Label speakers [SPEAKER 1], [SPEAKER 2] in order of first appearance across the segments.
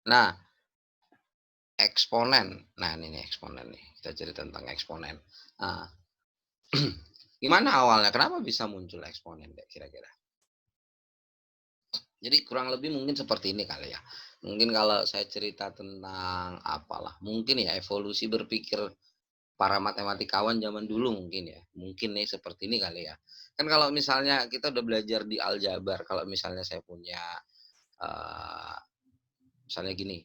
[SPEAKER 1] Nah, eksponen. Nah, ini nih eksponen nih. Kita cerita tentang eksponen. Nah, gimana awalnya? Kenapa bisa muncul eksponen deh kira-kira? Jadi kurang lebih mungkin seperti ini kali ya. Mungkin kalau saya cerita tentang apalah, mungkin ya evolusi berpikir para matematikawan zaman dulu mungkin ya. Mungkin nih seperti ini kali ya. Kan kalau misalnya kita udah belajar di aljabar, kalau misalnya saya punya eh, misalnya gini,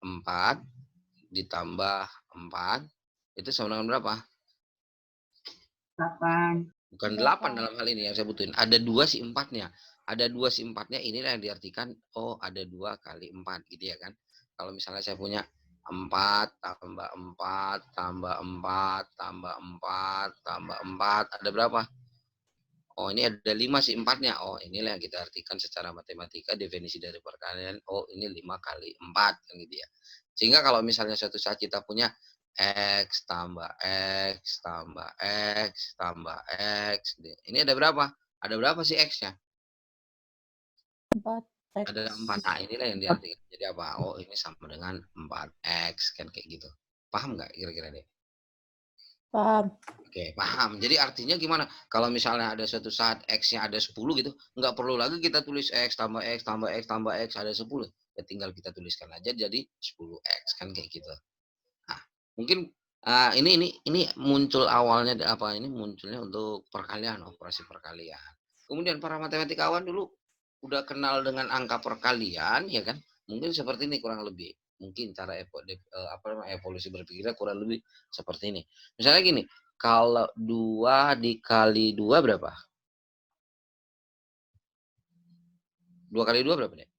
[SPEAKER 1] 4 ditambah 4 itu sama dengan berapa?
[SPEAKER 2] 8.
[SPEAKER 1] Bukan 8 dalam hal ini yang saya butuhin. Ada 2 si 4-nya. Ada 2 si 4-nya inilah yang diartikan, oh ada 2 kali 4 gitu ya kan. Kalau misalnya saya punya 4 tambah 4 tambah 4 tambah 4 tambah 4 ada berapa? Oh ini ada 5 si 4-nya. Oh inilah yang kita artikan secara matematika definisi dari perkalian. Oh ini 5 kali 4 kan gitu ya. Sehingga kalau misalnya suatu saat kita punya X tambah X tambah X tambah X. Ini ada berapa? Ada berapa sih X-nya?
[SPEAKER 3] 4X.
[SPEAKER 1] Ada 4. Nah inilah yang diartikan. Jadi apa? Oh ini sama dengan 4X. Kan kayak gitu. Paham nggak kira-kira deh?
[SPEAKER 3] Paham.
[SPEAKER 1] Oke, paham. Jadi artinya gimana? Kalau misalnya ada suatu saat X-nya ada 10 gitu, nggak perlu lagi kita tulis X tambah X tambah X tambah X ada 10. Ya tinggal kita tuliskan aja jadi 10X kan kayak gitu. Nah, mungkin ini muncul awalnya apa ini munculnya untuk perkalian, operasi perkalian. Kemudian para matematikawan dulu udah kenal dengan angka perkalian ya kan? Mungkin seperti ini kurang lebih. Mungkin cara evolusi berpikirnya kurang lebih seperti ini. Misalnya gini, kalau 2 dikali 2 berapa? 2 kali 2 berapa deh?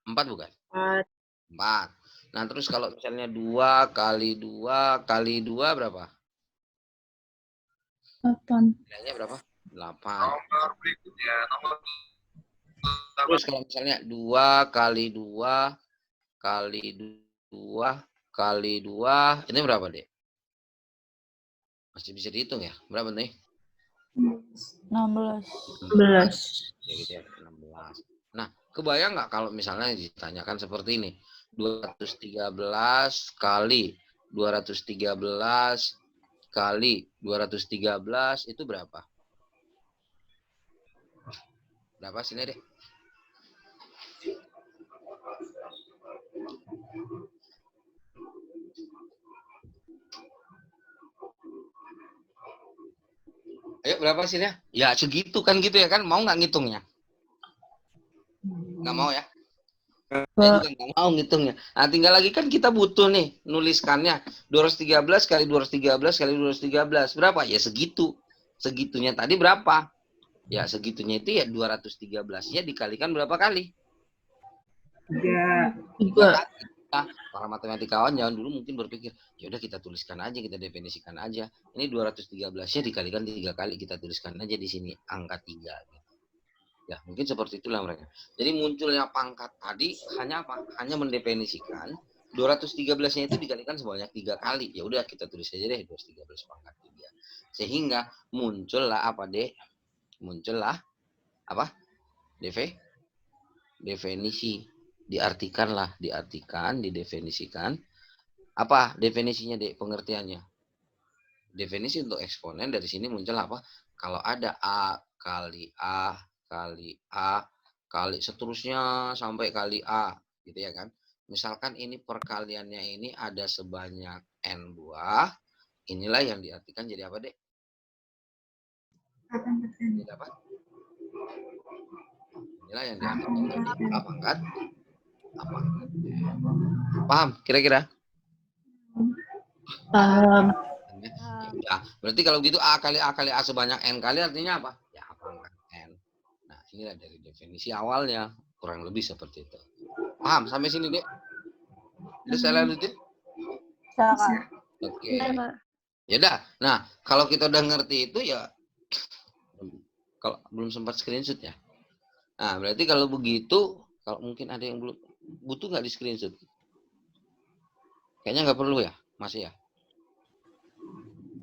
[SPEAKER 1] 4 bukan?
[SPEAKER 2] 4.
[SPEAKER 1] 4. Nah, terus kalau misalnya 2 kali 2 kali 2 berapa?
[SPEAKER 3] 8.
[SPEAKER 1] Nilainya berapa? 8. Terus kalau misalnya 2 kali 2 kali 2 kali 2 ini berapa deh? Masih bisa dihitung ya? Berapa nih?
[SPEAKER 3] 16.
[SPEAKER 2] 11.
[SPEAKER 1] Ya gitu ya, 16. Nah, kebayang nggak kalau misalnya ditanyakan seperti ini? 213 kali 213 kali 213 itu berapa? Berapa sini deh? Ayo berapa sini ya? Ya segitu kan gitu ya kan? Mau nggak ngitungnya? Nggak mau ya? Saya juga nggak mau ngitungnya. Nah, tinggal lagi kan kita butuh nih nuliskannya. 213 kali 213 kali 213. Berapa? Ya segitu. Segitunya tadi berapa? Ya segitunya itu ya 213-nya dikalikan berapa kali?
[SPEAKER 2] 3.
[SPEAKER 1] 3 kali. Nah, para matematikawan zaman dulu mungkin berpikir, ya udah kita tuliskan aja, kita definisikan aja. Ini 213-nya dikalikan 3 kali, kita tuliskan aja di sini angka 3. Ya, mungkin seperti itulah mereka. Jadi munculnya pangkat tadi hanya apa? Hanya mendefinisikan 213-nya itu dikalikan sebanyak 3 kali. Ya udah kita tulis aja deh 213 pangkat 3. Sehingga muncullah apa deh? Muncullah apa? Definisi. Diartikan, didefinisikan. Apa definisinya deh? Pengertiannya. Definisi untuk eksponen dari sini muncul apa? Kalau ada A kali A kali A kali seterusnya sampai kali A gitu ya kan. Misalkan ini perkaliannya ini ada sebanyak N buah, inilah yang diartikan jadi apa deh? Jadi apa? Inilah yang diartikan jadi A pangkat apa? Paham kira-kira?
[SPEAKER 3] Paham.
[SPEAKER 1] Ya udah. Berarti kalau gitu A kali A kali A sebanyak N kali artinya apa? Ya A pangkat N. Nah, inilah dari definisi awalnya. Kurang lebih seperti itu. Paham sampai sini, Dek? Udah saya lanjutin?
[SPEAKER 3] Silakan.
[SPEAKER 1] Oke. Ya udah. Nah, kalau kita udah ngerti itu ya kalau belum sempat screenshot ya. Nah, berarti kalau begitu, kalau mungkin ada yang belum butuh nggak di screenshot? Kayaknya nggak perlu ya, masih ya?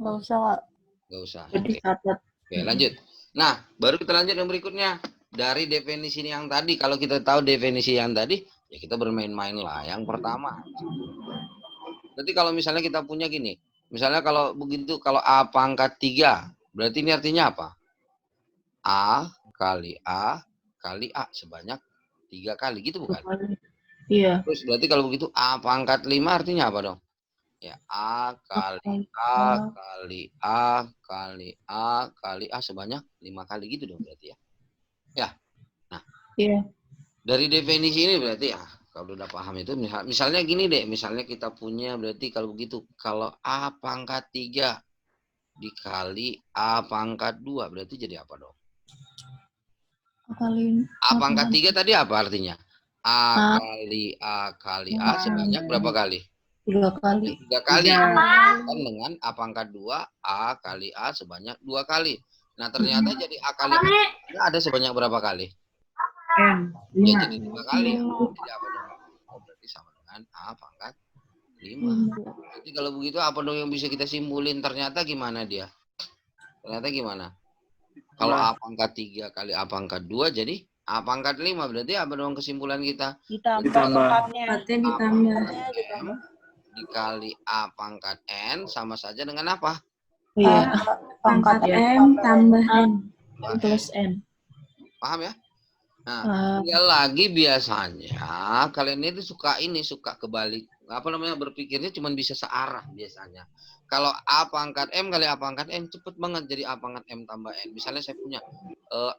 [SPEAKER 3] Nggak usah, Kak.
[SPEAKER 1] Nggak usah.
[SPEAKER 2] Jadi catat.
[SPEAKER 1] Oke, lanjut. Nah, baru kita lanjut yang berikutnya. Dari definisi yang tadi, kalau kita tahu definisi yang tadi, Ya kita bermain-main lah. Yang pertama. Berarti kalau misalnya kita punya gini. Misalnya kalau begitu, kalau A pangkat 3. Berarti ini artinya apa? A kali A kali A sebanyak 3 kali. Gitu bukan?
[SPEAKER 3] Iya.
[SPEAKER 1] Terus berarti kalau begitu A pangkat 5 artinya apa dong? Ya A kali A kali A kali A kali A sebanyak 5 kali gitu dong berarti ya. Ya. Nah.
[SPEAKER 3] Iya.
[SPEAKER 1] Dari definisi ini berarti ya, kalau udah paham itu, misalnya gini deh, misalnya kita punya berarti kalau begitu, kalau A pangkat 3 dikali A pangkat 2, berarti jadi apa dong? A pangkat 3 tadi apa artinya? A kali A kali A sebanyak berapa kali?
[SPEAKER 3] 3 kali.
[SPEAKER 1] 3 kali. Kan dengan A pangkat 2, A kali A sebanyak 2 kali. Nah ternyata jadi A kali A ada sebanyak berapa kali? Ya jadi 5 kali. Jadi apa dong? Oh, berarti sama dengan A pangkat 5. Berarti kalau begitu apa dong yang bisa kita simpulin? Ternyata gimana dia? Ternyata gimana? Kalau A pangkat 3 kali A pangkat 2 jadi A pangkat 5. Berarti apa dong kesimpulan kita?
[SPEAKER 3] Ditambah.
[SPEAKER 1] M dikali A pangkat N sama saja dengan apa?
[SPEAKER 3] Iya.
[SPEAKER 2] Pangkat M tambah N.
[SPEAKER 3] Plus N.
[SPEAKER 1] Paham ya? Nah, lagi biasanya kalian itu suka kebalik. Apa namanya, berpikirnya cuma bisa searah biasanya. Kalau A pangkat M kali A pangkat N cepet banget jadi A pangkat M tambah N. Misalnya saya punya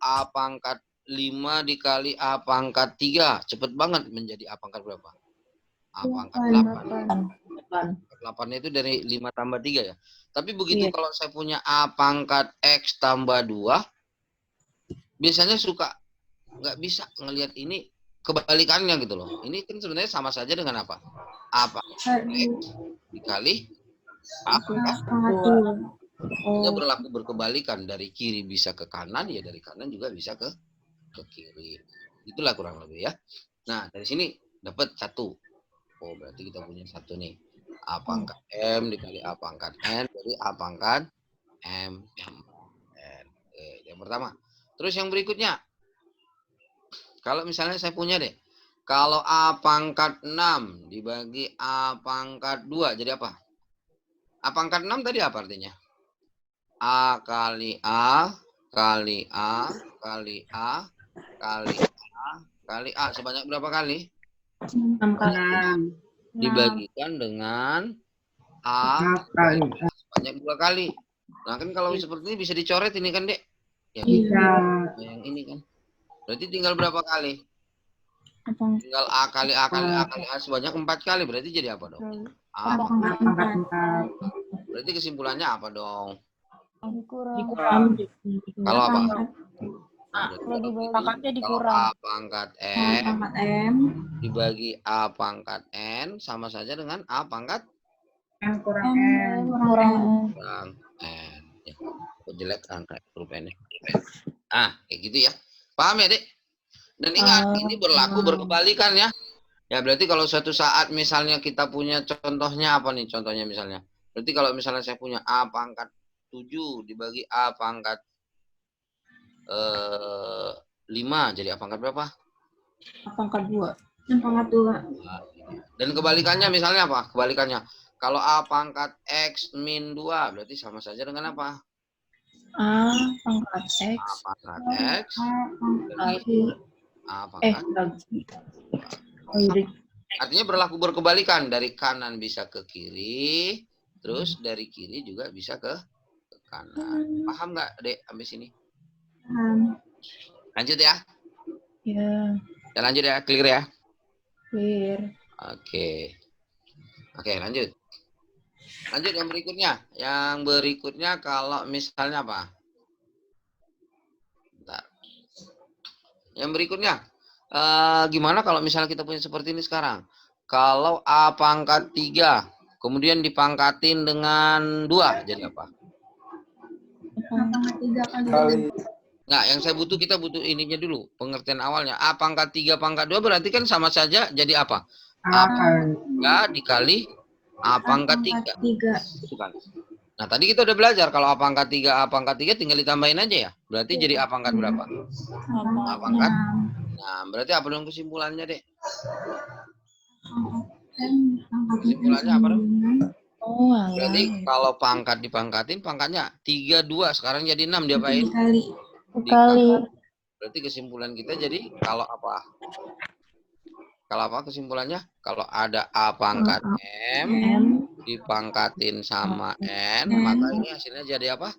[SPEAKER 1] A pangkat 5 dikali A pangkat 3, cepet banget menjadi A pangkat berapa? A pangkat 8. 8 itu dari 5 tambah 3 ya. Tapi begitu kalau saya punya A pangkat X tambah 2, biasanya suka nggak bisa ngelihat ini kebalikannya gitu loh. Ini kan sebenarnya sama saja dengan apa? Apa? X dikali A pangkat 2. Ini berlaku berkebalikan, dari kiri bisa ke kanan, ya dari kanan juga bisa ke kiri. Itulah kurang lebih ya. Nah dari sini dapat 1. Oh berarti kita punya 1 nih. A pangkat M dikali A pangkat N, jadi A pangkat M N. Oke, yang pertama. Terus yang berikutnya. Kalau misalnya saya punya deh, kalau A pangkat 6 dibagi A pangkat 2, jadi apa? A pangkat 6 tadi apa artinya? A kali A kali A kali A kali A kali A sebanyak berapa kali?
[SPEAKER 3] 6 kali.
[SPEAKER 1] Dibagikan dengan A kali A sebanyak 2 kali. Nah kan kalau seperti ini bisa dicoret ini kan dek? Ya,
[SPEAKER 2] Iya.
[SPEAKER 1] Yang ini kan. Berarti tinggal berapa kali? Tinggal A kali A kali A kali A sebanyak 4 kali. Berarti jadi apa dong? A pangkat 4. Berarti kesimpulannya apa dong?
[SPEAKER 3] Dikurang.
[SPEAKER 1] Kalau apa?
[SPEAKER 3] Pangkatnya dikurang.
[SPEAKER 1] Kalau A pangkat M dibagi A pangkat N sama saja dengan A pangkat
[SPEAKER 2] M kurang N.
[SPEAKER 3] Kurang.
[SPEAKER 1] N. Ya, jelek angka huruf N. Kayak gitu ya. Paham ya, Dek? Dan ingat, ini berlaku berkebalikan ya. Ya, berarti kalau suatu saat misalnya kita punya contohnya apa nih? Contohnya misalnya. Berarti kalau misalnya saya punya A pangkat 7 dibagi A pangkat 5, jadi A pangkat berapa?
[SPEAKER 3] A pangkat 2.
[SPEAKER 2] M pangkat 2.
[SPEAKER 1] Dan kebalikannya misalnya apa? Kebalikannya. Kalau A pangkat X min 2, berarti sama saja dengan apa?
[SPEAKER 3] A pangkat X.
[SPEAKER 1] A pangkat X dibagi A pangkat. Artinya berlaku berkebalikan. Dari kanan bisa ke kiri, terus dari kiri juga bisa ke kanan. Paham nggak, Dek, sampai sini? Lanjut ya?
[SPEAKER 3] Ya.
[SPEAKER 1] Ya lanjut ya, clear ya?
[SPEAKER 3] Clear.
[SPEAKER 1] Oke, lanjut. Lanjut yang berikutnya. Yang berikutnya kalau misalnya apa? Bentar. Yang berikutnya. Gimana kalau misalnya kita punya seperti ini sekarang? Kalau A pangkat 3, kemudian dipangkatin dengan 2, jadi apa?
[SPEAKER 2] A pangkat 3 kali.
[SPEAKER 1] Nah, yang saya butuh, kita butuh ininya dulu, pengertian awalnya. A pangkat 3 pangkat 2 berarti kan sama saja jadi apa? A pangkat 3 dikali A pangkat 3. Itu kan. Nah, tadi kita udah belajar kalau A pangkat 3 tinggal ditambahin aja ya. Berarti jadi A pangkat berapa? A pangkat Nah, berarti apa dong kesimpulannya, Dek?
[SPEAKER 2] Pangkat
[SPEAKER 1] Kesimpulannya apa dong?
[SPEAKER 3] Oh,
[SPEAKER 1] Berarti
[SPEAKER 3] alah.
[SPEAKER 1] kalau pangkat dipangkatin, pangkatnya 32, sekarang jadi 6, diapain?
[SPEAKER 2] Dikali.
[SPEAKER 3] Dikali.
[SPEAKER 1] Berarti kesimpulan kita jadi kalau apa? Kalau apa kesimpulannya? Kalau ada A pangkat M
[SPEAKER 2] M.
[SPEAKER 1] dipangkatin sama N, maka ini hasilnya jadi apa?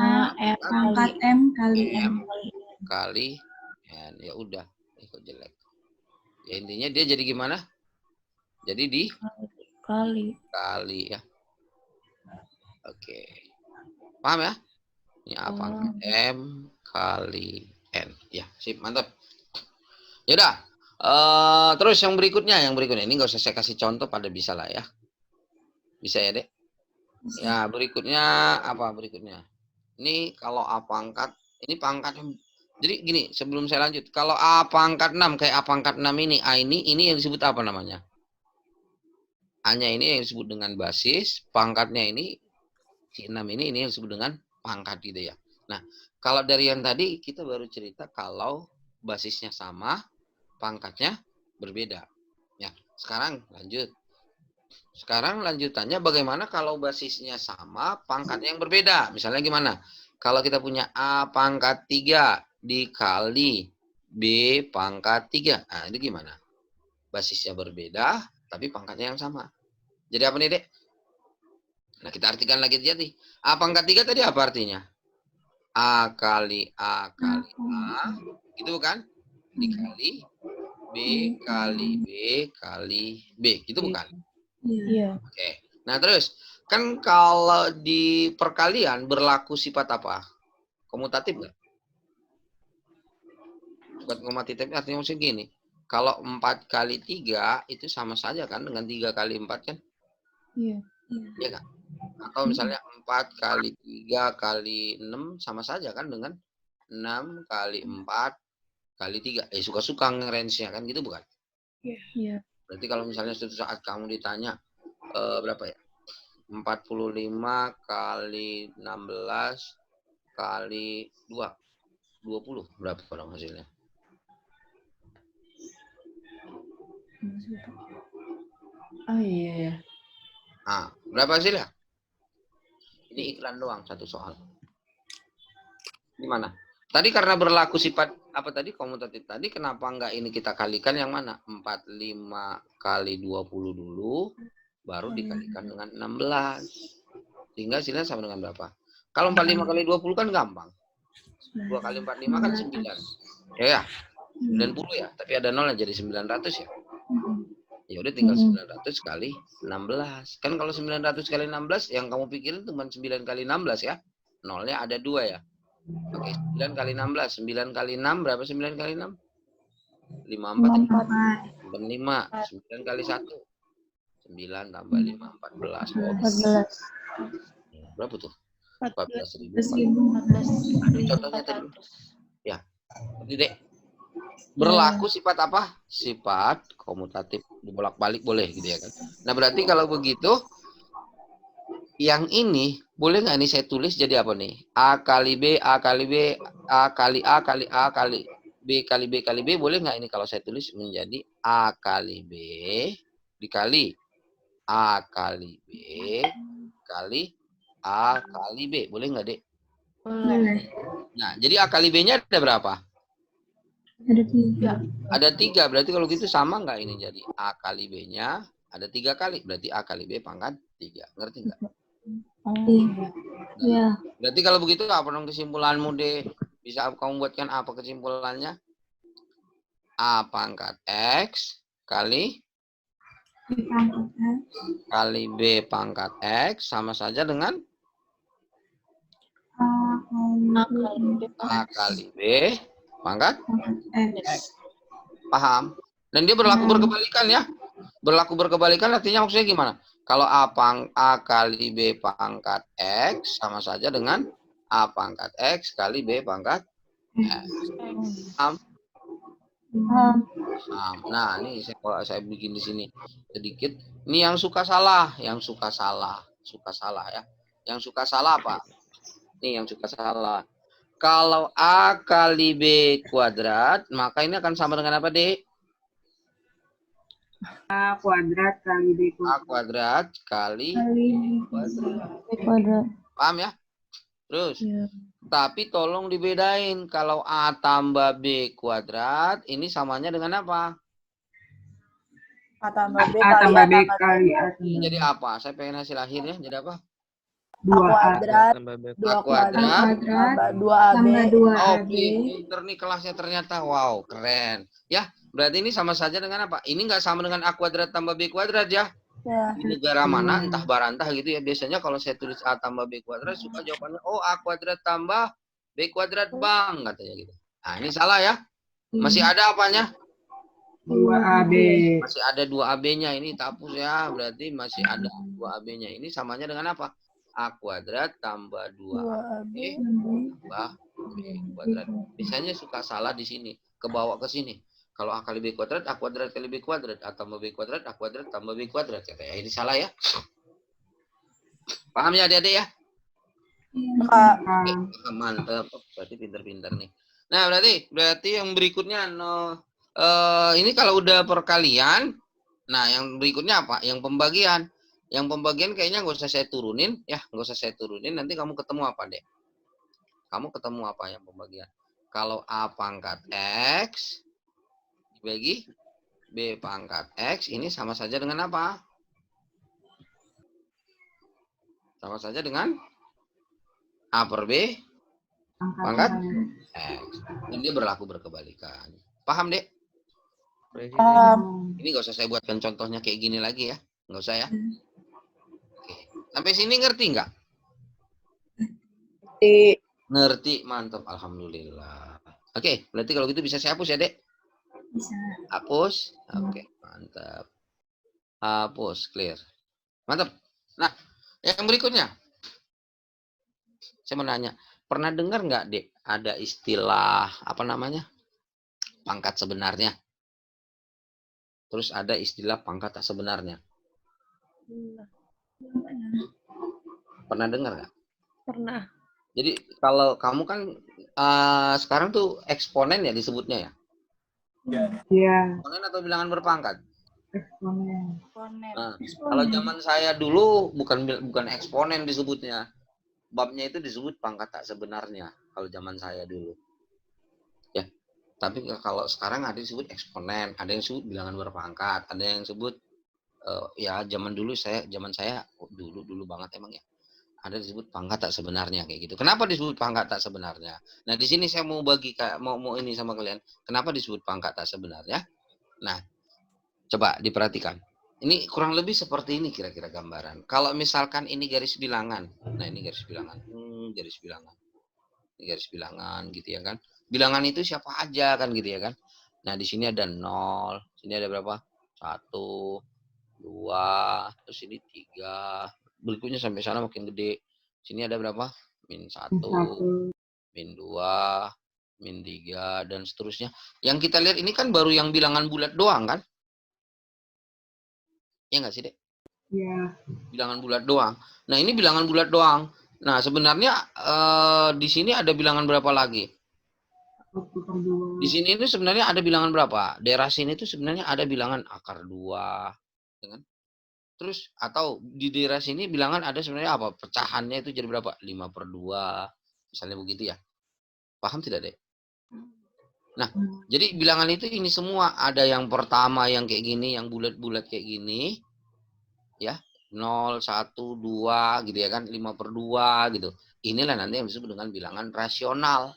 [SPEAKER 3] A, M,
[SPEAKER 2] Pangkat M kali M.
[SPEAKER 1] M kali N. Ya udah, kok jelek. Ya intinya dia jadi gimana? Jadi
[SPEAKER 3] kali.
[SPEAKER 1] dikali ya. Oke. Paham ya? Ini A pangkat M kali N. Ya, sip, mantap. Yaudah. Terus yang berikutnya ini nggak usah saya kasih contoh, pada bisa lah ya. Bisa ya, Dek? Ya, berikutnya apa berikutnya? Ini kalau A pangkat, ini pangkat. Jadi gini, sebelum saya lanjut, kalau A pangkat 6 kayak A pangkat 6 ini, A ini yang disebut apa namanya? A-nya ini yang disebut dengan basis, pangkatnya ini si 6 ini yang disebut dengan pangkat gitu ya. Nah, kalau dari yang tadi kita baru cerita kalau basisnya sama, pangkatnya berbeda. Ya, sekarang lanjut. Sekarang lanjutannya bagaimana kalau basisnya sama, pangkatnya yang berbeda. Misalnya gimana? Kalau kita punya A pangkat 3 dikali B pangkat 3. Nah, itu gimana? Basisnya berbeda, tapi pangkatnya yang sama. Jadi apa nih, Dek? Nah, kita artikan lagi jadi. A pangkat 3 tadi apa artinya? A kali A kali A. Gitu kan? Dikali B kali B kali B. Gitu bukan?
[SPEAKER 3] Iya.
[SPEAKER 1] Oke. Nah, terus kan kalau di perkalian berlaku sifat apa? Komutatif nggak? Sifat komutatif artinya maksudnya gini. Kalau 4 kali 3 itu sama saja kan dengan 3 kali 4 kan?
[SPEAKER 3] Iya.
[SPEAKER 1] Iya kan? Atau misalnya 4 kali 3 kali 6 sama saja kan dengan 6 kali 4 kali 3. Suka-suka nge-range-nya kan gitu bukan?
[SPEAKER 3] Iya.
[SPEAKER 1] Berarti kalau misalnya suatu saat kamu ditanya berapa ya? 45 kali 16 kali 2. 20. Berapa dong hasilnya?
[SPEAKER 3] Oh iya.
[SPEAKER 1] Nah, berapa hasilnya? Ini iklan doang satu soal. Gimana? Tadi karena berlaku sifat apa tadi komutatif tadi, kenapa enggak ini kita kalikan yang mana? 45 kali 20 dulu, baru dikalikan dengan 16. Sehingga hasilnya sama dengan berapa? Kalau 45 kali 20 kan gampang. 2 kali 45 kan 9. Ya, 90 ya. Tapi ada nolnya jadi 900 ya. Ya udah tinggal 900 kali 16. Kan kalau 900 kali 16 yang kamu pikirin cuma 9 kali 16 ya. Nolnya ada 2 ya. Oke, 9 kali 16. 9 kali 6 berapa 9 kali 6? 54. 5. 9 kali 1. 9 tambah 5, 14. Oh,
[SPEAKER 3] 14.
[SPEAKER 1] berapa tuh?
[SPEAKER 3] 14.000.
[SPEAKER 1] 14.000. Ada contohnya tadi. Ya. Jadi, Dek. Berlaku sifat apa? Sifat komutatif. Dibolak-balik boleh gitu ya kan. Nah, berarti kalau begitu yang ini boleh nggak nih saya tulis jadi apa nih? A kali B, A kali B, A kali A kali A kali B kali B kali B, boleh nggak ini kalau saya tulis menjadi A kali B dikali A kali B kali A kali B. Boleh nggak, Dek?
[SPEAKER 3] Boleh.
[SPEAKER 1] Nah, jadi A kali B-nya ada berapa?
[SPEAKER 2] Ada 3.
[SPEAKER 1] Ada 3. Berarti kalau gitu sama nggak ini jadi? A kali B-nya ada 3 kali. Berarti A kali B pangkat 3. Ngerti nggak?
[SPEAKER 3] Oh
[SPEAKER 2] Iya.
[SPEAKER 1] Berarti kalau begitu apa dong kesimpulanmu, Dek? Bisa kamu buatkan apa kesimpulannya? A pangkat X kali B pangkat X sama saja dengan A kali B pangkat
[SPEAKER 2] X.
[SPEAKER 1] Paham? Dan dia berlaku berkebalikan ya. Berlaku berkebalikan artinya maksudnya gimana? Kalau A kali B pangkat X sama saja dengan A pangkat X kali B pangkat X. Paham? Nah, ini saya bikin di sini sedikit. Ini yang suka salah ya. Yang suka salah apa? Nih yang suka salah. Kalau A kali B kuadrat, maka ini akan sama dengan apa, Dek?
[SPEAKER 4] A kuadrat kali B
[SPEAKER 1] A
[SPEAKER 4] kuadrat.
[SPEAKER 1] kuadrat kali
[SPEAKER 2] Kali
[SPEAKER 1] kuadrat.
[SPEAKER 2] B kuadrat.
[SPEAKER 1] Paham ya? Terus,
[SPEAKER 3] Iya.
[SPEAKER 1] tapi tolong dibedain. Kalau A tambah B kuadrat, ini samanya dengan apa?
[SPEAKER 5] A tambah B
[SPEAKER 4] A
[SPEAKER 5] kali
[SPEAKER 4] tambah
[SPEAKER 5] A
[SPEAKER 4] B
[SPEAKER 5] tambah
[SPEAKER 4] kali
[SPEAKER 5] C.
[SPEAKER 4] A tambah
[SPEAKER 1] Jadi apa? Saya pengen hasil akhirnya jadi apa?
[SPEAKER 5] A
[SPEAKER 4] 2A.
[SPEAKER 5] kuadrat,
[SPEAKER 3] Tambah B.
[SPEAKER 5] 2
[SPEAKER 1] A
[SPEAKER 5] kuadrat,
[SPEAKER 1] kuadrat.
[SPEAKER 5] tambah 2AB.
[SPEAKER 2] Tambah 2AB.
[SPEAKER 1] Oke, pinter nih kelasnya ternyata. Wow, keren. Ya, berarti ini sama saja dengan apa? Ini nggak sama dengan A kuadrat tambah B kuadrat ya.
[SPEAKER 5] Ya.
[SPEAKER 1] Di negara mana, entah barantah gitu ya. Biasanya kalau saya tulis A tambah B kuadrat, suka jawabannya, oh A kuadrat tambah B kuadrat bang, katanya gitu. Nah, ini salah ya. Masih ada apanya?
[SPEAKER 4] 2AB.
[SPEAKER 1] Masih ada 2AB-nya. Ini tak hapus ya. Berarti masih ada 2AB-nya. Ini samanya dengan apa? A kuadrat tambah 2AB
[SPEAKER 5] 2AB.
[SPEAKER 1] tambah B kuadrat. Biasanya suka salah di sini. Ke bawah ke sini. Kalau A kali B kuadrat, A kuadrat kali B kuadrat. A tambah B kuadrat, A kuadrat tambah B kuadrat. Katanya ini salah ya. Paham ya adik-adik ya?
[SPEAKER 5] Kak,
[SPEAKER 1] Mantap. Berarti pinter-pinter nih. Nah, berarti yang berikutnya ini kalau udah perkalian, nah yang berikutnya apa? Yang pembagian. Yang pembagian kayaknya nggak usah saya turunin, ya nggak usah saya turunin. Nanti kamu ketemu apa deh? Kamu ketemu apa yang pembagian? Kalau A pangkat X dibagi B pangkat X, ini sama saja dengan apa? Sama saja dengan A per B pangkat X. Dan dia berlaku berkebalikan. Paham, Dek? Ini nggak usah saya buatkan contohnya kayak gini lagi ya. Nggak usah ya. Oke. Sampai sini ngerti nggak? Ngerti, mantap. Alhamdulillah. Oke, berarti kalau gitu bisa saya hapus ya, Dek?
[SPEAKER 2] Bisa.
[SPEAKER 1] Hapus. Oke, mantap. Hapus, clear. Mantap. Nah, yang berikutnya. Saya mau nanya, pernah dengar nggak, Dek, ada istilah, apa namanya? Pangkat sebenarnya. Terus ada istilah pangkat tak sebenarnya. Pernah dengar nggak?
[SPEAKER 3] Pernah.
[SPEAKER 1] Jadi kalau kamu kan sekarang tuh eksponen ya disebutnya ya?
[SPEAKER 4] Iya.
[SPEAKER 1] Eksponen atau bilangan berpangkat?
[SPEAKER 4] Eksponen.
[SPEAKER 1] Nah, kalau zaman saya dulu bukan eksponen disebutnya. Babnya itu disebut pangkat tak sebenarnya kalau zaman saya dulu. Ya. Tapi kalau sekarang ada yang disebut eksponen, ada yang disebut bilangan berpangkat, ada yang disebut ya zaman saya dulu banget emang ya. Ada disebut pangkat tak sebenarnya kayak gitu. Kenapa disebut pangkat tak sebenarnya? Nah, di sini saya mau bagi mau ini sama kalian. Kenapa disebut pangkat tak sebenarnya? Nah, coba diperhatikan. Ini kurang lebih seperti ini kira-kira gambaran. Kalau misalkan ini garis bilangan. Nah, ini garis bilangan. Garis bilangan. Ini garis bilangan gitu ya kan. Bilangan itu siapa aja kan gitu ya kan. Nah, di sini ada 0, sini ada berapa? 1, 2, terus ini 3. Berikutnya sampai sana makin gede. Sini ada berapa? -1, -2, -3, dan seterusnya. Yang kita lihat ini kan baru yang bilangan bulat doang kan? Ya nggak sih, Dek?
[SPEAKER 4] Iya.
[SPEAKER 1] Bilangan bulat doang. Nah, ini bilangan bulat doang. Nah, sebenarnya di sini ada bilangan berapa lagi?
[SPEAKER 4] 1/2.
[SPEAKER 1] Di sini itu sebenarnya ada bilangan berapa? Daerah sini itu sebenarnya ada bilangan akar 2. Ya kan? Terus atau di daerah sini bilangan ada sebenarnya apa? Pecahannya itu jadi berapa? 5/2. Misalnya begitu ya. Paham tidak, Dek? Nah, jadi bilangan itu ini semua. Ada yang pertama yang kayak gini, yang bulat-bulat kayak gini. Ya, 0, 1, 2 gitu ya kan. 5/2 gitu. Inilah nanti yang disebut dengan bilangan rasional.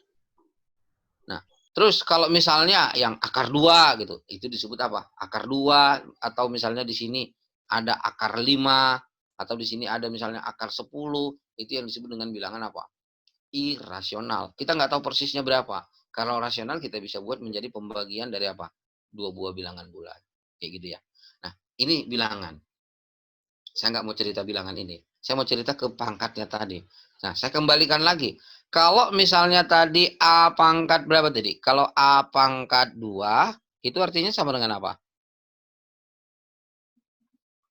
[SPEAKER 1] Nah, terus kalau misalnya yang akar 2 gitu, itu disebut apa? Akar 2, atau misalnya di sini ada akar 5, atau di sini ada misalnya akar 10, itu yang disebut dengan bilangan apa? Irasional. Kita nggak tahu persisnya berapa. Kalau rasional kita bisa buat menjadi pembagian dari apa? 2 buah bilangan bulat. Kayak gitu ya. Nah, ini bilangan. Saya nggak mau cerita bilangan ini. Saya mau cerita ke pangkatnya tadi. Nah, saya kembalikan lagi. Kalau misalnya tadi A pangkat berapa tadi? Kalau A pangkat 2, itu artinya sama dengan apa?